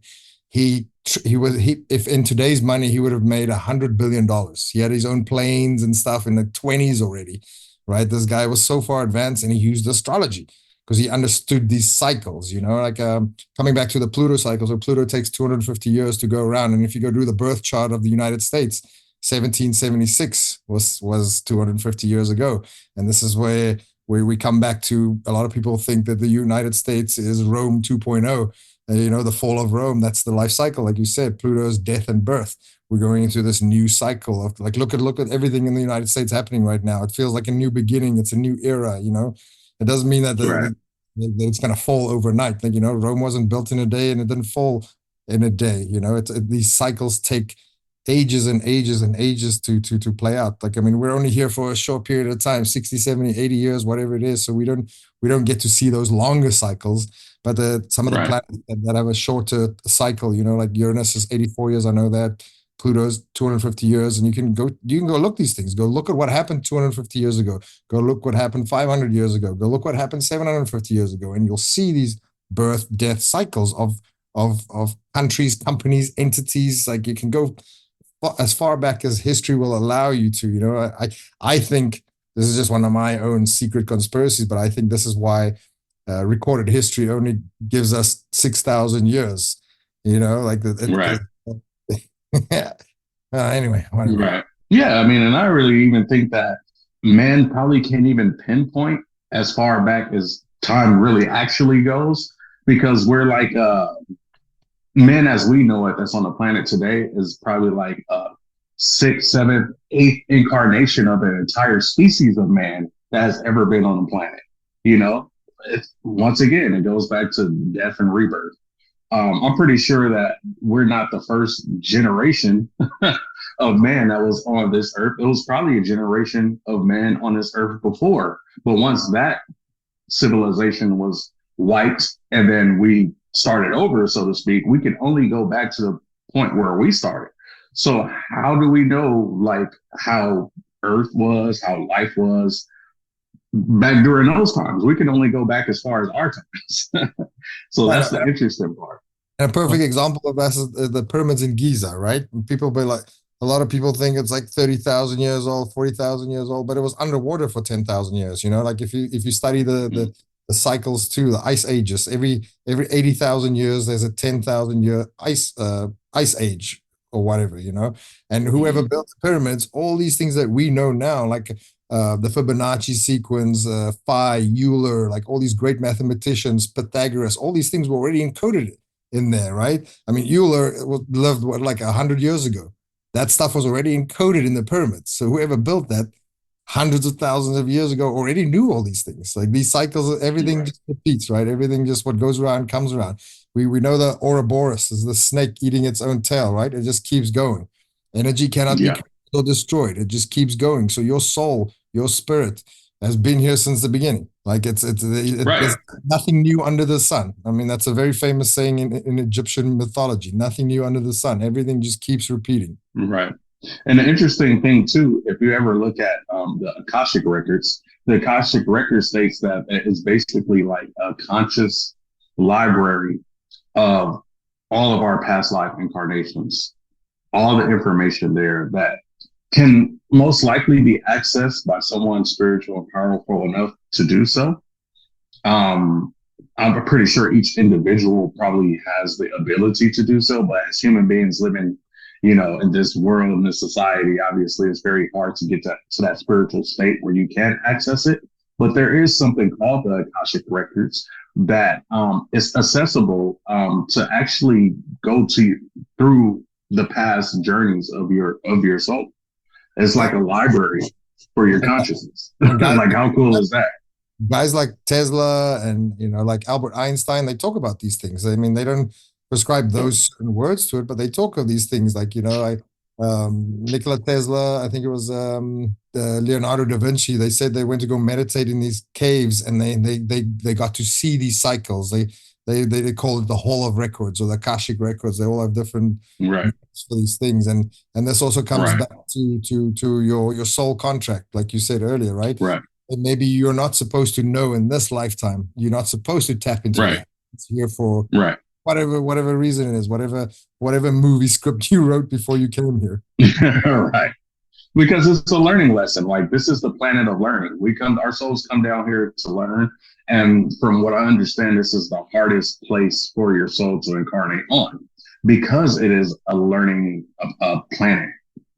If in today's money, he would have made $100 billion. He had his own planes and stuff in the 20s already, right? This guy was so far advanced, and he used astrology because he understood these cycles, coming back to the Pluto cycle. So Pluto takes 250 years to go around. And if you go do the birth chart of the United States, 1776 was 250 years ago. And this is where we come back to, a lot of people think that the United States is Rome 2.0. The fall of Rome, that's the life cycle. Like you said, Pluto's death and birth. We're going into this new cycle of look at everything in the United States happening right now. It feels like a new beginning. It's a new era, It doesn't mean that, that it's going to fall overnight. Rome wasn't built in a day, and it didn't fall in a day. These cycles take ages and ages and ages to play out. We're only here for a short period of time, 60, 70, 80 years, whatever it is. So we don't get to see those longer cycles. But some of the planets that have a shorter cycle, like Uranus is 84 years. I know that. Pluto's 250 years, and you can go look these things. Go look at what happened 250 years ago. Go look what happened 500 years ago. Go look what happened 750 years ago, and you'll see these birth death cycles of countries, companies, entities. Like, you can go as far back as history will allow you to. I think this is just one of my own secret conspiracies, but I think this is why recorded history only gives us 6,000 years. Anyway, whatever. Right. Yeah, and I really even think that man probably can't even pinpoint as far back as time really actually goes, because we're like men as we know it that's on the planet today is probably like 6th, 7th, 8th incarnation of an entire species of man that has ever been on the planet. Once again, it goes back to death and rebirth. I'm pretty sure that we're not the first generation of man that was on this earth. It was probably a generation of man on this earth before. But once that civilization was wiped and then we started over, so to speak, we can only go back to the point where we started. So how do we know, how earth was, how life was back during those times? We can only go back as far as our times. So that's the interesting part. And a perfect example of that is the pyramids in Giza, right? And people be like, a lot of people think it's like 30,000 years old, 40,000 years old, but it was underwater for 10,000 years. If you study the cycles too, the ice ages, every 80,000 years there's a 10,000 year ice age or whatever, And whoever built the pyramids, all these things that we know now, like the Fibonacci sequence, Phi, Euler, like all these great mathematicians, Pythagoras, all these things were already encoded in there, right? Euler lived 100 years ago. That stuff was already encoded in the pyramids. So whoever built that hundreds of thousands of years ago already knew all these things. Like these cycles, everything just repeats, right? Everything just what goes around comes around. We know the Ouroboros is the snake eating its own tail, right? It just keeps going. Energy cannot be or destroyed. It just keeps going. So your soul, your spirit has been here since the beginning. There's nothing new under the sun. That's a very famous saying in Egyptian mythology. Nothing new under the sun. Everything just keeps repeating. Right. And the interesting thing too, if you ever look at the Akashic records, the Akashic record states that it's basically like a conscious library of all of our past life incarnations, all the information there that can most likely be accessed by someone spiritual and powerful enough to do so. I'm pretty sure each individual probably has the ability to do so, but as human beings living, in this world, in this society, obviously it's very hard to get to that spiritual state where you can access it. But there is something called the Akashic records that is accessible to actually go through the past journeys of your soul. It's like a library for your consciousness. Like, how cool is that? Guys like Tesla and, like Albert Einstein, they talk about these things. They don't prescribe those certain words to it, but they talk of these things. Like, Nikola Tesla, I think it was Leonardo da Vinci, they said they went to go meditate in these caves and they got to see these cycles. they call it the Hall of Records or the Akashic Records. They all have different Right. names for these things, and this also comes Right. back to your soul contract, like you said earlier, right? Right. And maybe you're not supposed to know in this lifetime. You're not supposed to tap into Right. that. It's here for Right. whatever reason it is, whatever movie script you wrote before you came here. Right. Because it's a learning lesson. Like, this is the planet of learning. Our souls come down here to learn. And from what I understand, this is the hardest place for your soul to incarnate on, because it is a learning planet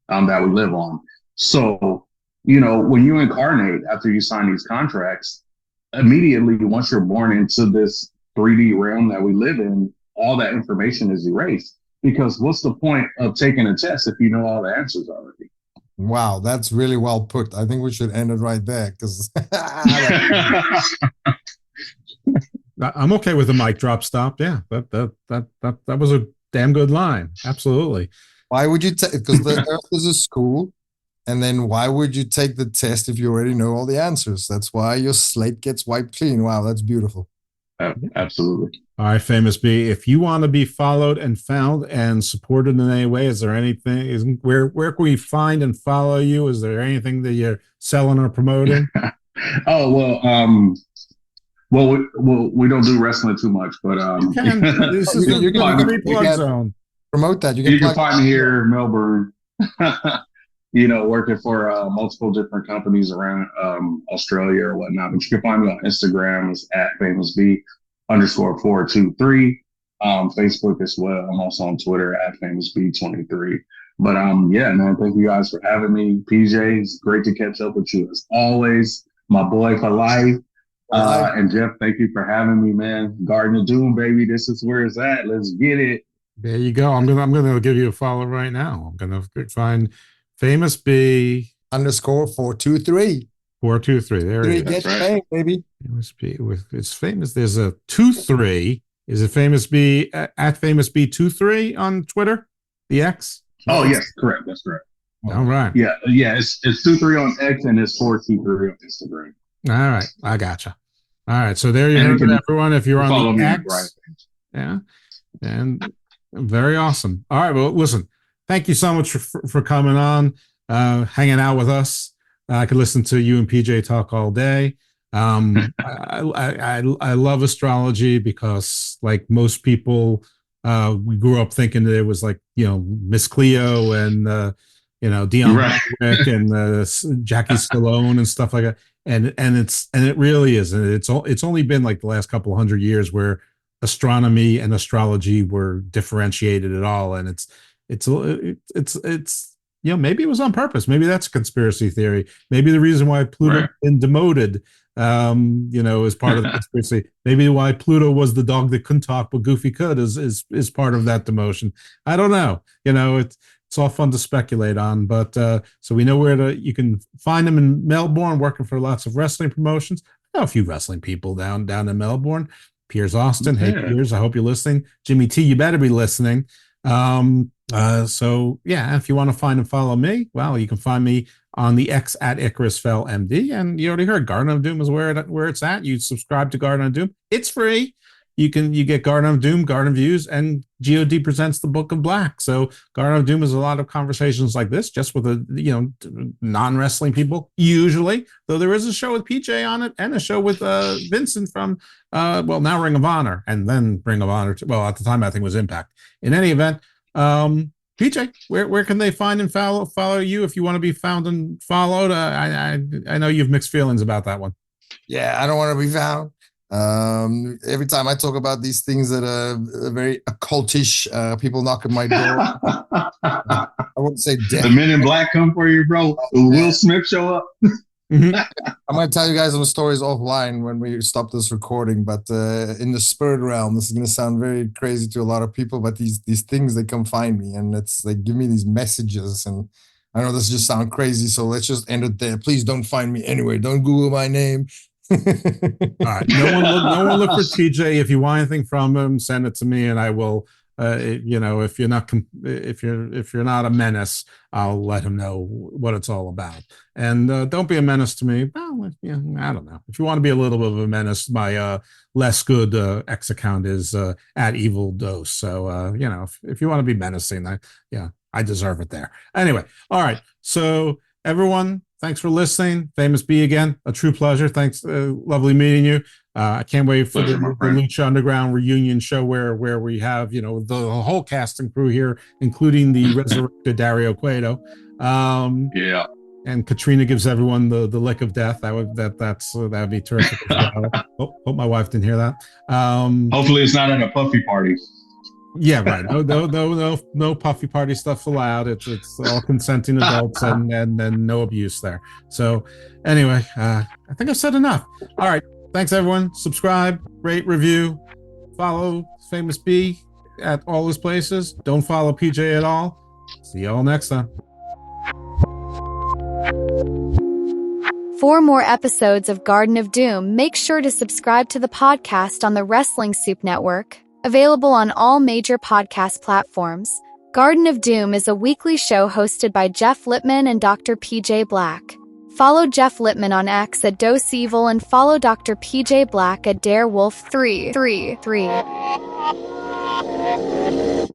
that we live on. So, when you incarnate after you sign these contracts, immediately, once you're born into this 3D realm that we live in, all that information is erased. Because what's the point of taking a test if you know all the answers already? Wow, that's really well put. I think we should end it right there, because I'm okay with the mic drop stop. Yeah, that was a damn good line. Absolutely. why would you take? Because the Earth is a school, and then why would you take the test if you already know all the answers? That's why your slate gets wiped clean. Wow, that's beautiful. Absolutely. All right, Famous B, if you want to be followed and found and supported in any way, is there anything, where can we find and follow you? Is there anything that you're selling or promoting? Oh, we don't do wrestling too much, but This is the free plug zone. Promote that. You can find me here in Melbourne, working for multiple different companies around Australia or whatnot. But you can find me on Instagram. It's at famousb_423. Facebook as well. I'm also on Twitter at famousb23. But yeah, man, thank you guys for having me. PJ, it's great to catch up with you as always. My boy for life. And Jeff, thank you for having me, man. Garden of Doom, baby. This is where it's at. Let's get it. There you go. I'm gonna give you a follow right now. I'm gonna find Famous B _423. 423. There it is. Get fame, baby. Famous B with it's famous. There's a 23. Is it Famous B at Famous B23 on Twitter? The X? Oh yes, correct. That's correct. All right. Yeah. It's 23 on X and it's 423 on Instagram. All right. I gotcha. All right. So there you heard it, everyone. If you're on the X, right. yeah, and very awesome. All right. Well, listen. Thank you so much for coming on, hanging out with us. I could listen to you and PJ talk all day. I love astrology because, like most people, we grew up thinking that it was like, Miss Cleo and Dionne Warwick and Jackie Stallone and stuff like that. And it really is. And it's only been like the last couple of 100 years where astronomy and astrology were differentiated at all. And it's maybe it was on purpose. Maybe that's a conspiracy theory. Maybe the reason why Pluto has been demoted, is part of the conspiracy. Maybe why Pluto was the dog that couldn't talk but Goofy could is part of that demotion. I don't know. It's all fun to speculate on. But so we know you can find them in Melbourne, working for lots of wrestling promotions. I know a few wrestling people down in Melbourne. Piers Austin. Hey, Piers, I hope you're listening. Jimmy T, you better be listening. So yeah, if you want to find and follow me, well, you can find me on the X at IcarusFellMD, and you already heard Garden of Doom is where it's at. You subscribe to Garden of Doom. It's free. You get Garden of Doom, Garden of Views, and G.o.D presents the Book of Black. So Garden of Doom is a lot of conversations like this, just with non-wrestling people, usually, though there is a show with PJ on it and a show with Vincent from now Ring of Honor, and then Ring of Honor at the time I think it was Impact. In any event, PJ, where can they find and follow you if you want to be found and followed? I know you've mixed feelings about that one. Yeah, I don't want to be found. Every time I talk about these things that are very occultish, people knock at my door. I wouldn't say death. The Men in Black come for you, bro. Will Smith show up? I'm going to tell you guys some stories offline when we stop this recording, but in the spirit realm, this is going to sound very crazy to a lot of people, but these things, they come find me, and they give me these messages, and I know this just sounds crazy, so let's just end it there. Please don't find me anywhere. Don't Google my name. All right. No one look for TJ. If you want anything from him, send it to me, and I will if you're not a menace, I'll let him know what it's all about. And don't be a menace to me. Well, I don't know. If you want to be a little bit of a menace, my less good X account is at Evil Dose. So if you want to be menacing, I deserve it there. Anyway, all right. So everyone, thanks for listening. Famous B again, a true pleasure. Thanks, lovely meeting you. I can't wait for the Lucha Underground reunion show where we have the whole cast and crew here, including the resurrected Dario Cueto. And Katrina gives everyone the lick of death. That would be terrific. Hope my wife didn't hear that. Hopefully, it's not at a puffy party. Yeah, right. No puffy party stuff allowed. It's all consenting adults and no abuse there. So anyway, I think I've said enough. All right. Thanks everyone. Subscribe, rate, review, follow Famous B at all his places. Don't follow PJ at all. See y'all next time. For more episodes of Garden of Doom, make sure to subscribe to the podcast on the Wrestling Soup Network. Available on all major podcast platforms, Garden of Doom is a weekly show hosted by Jeff Lippman and Dr. PJ Black. Follow Jeff Lippman on X at Dose Evil and follow Dr. PJ Black at DareWolf333.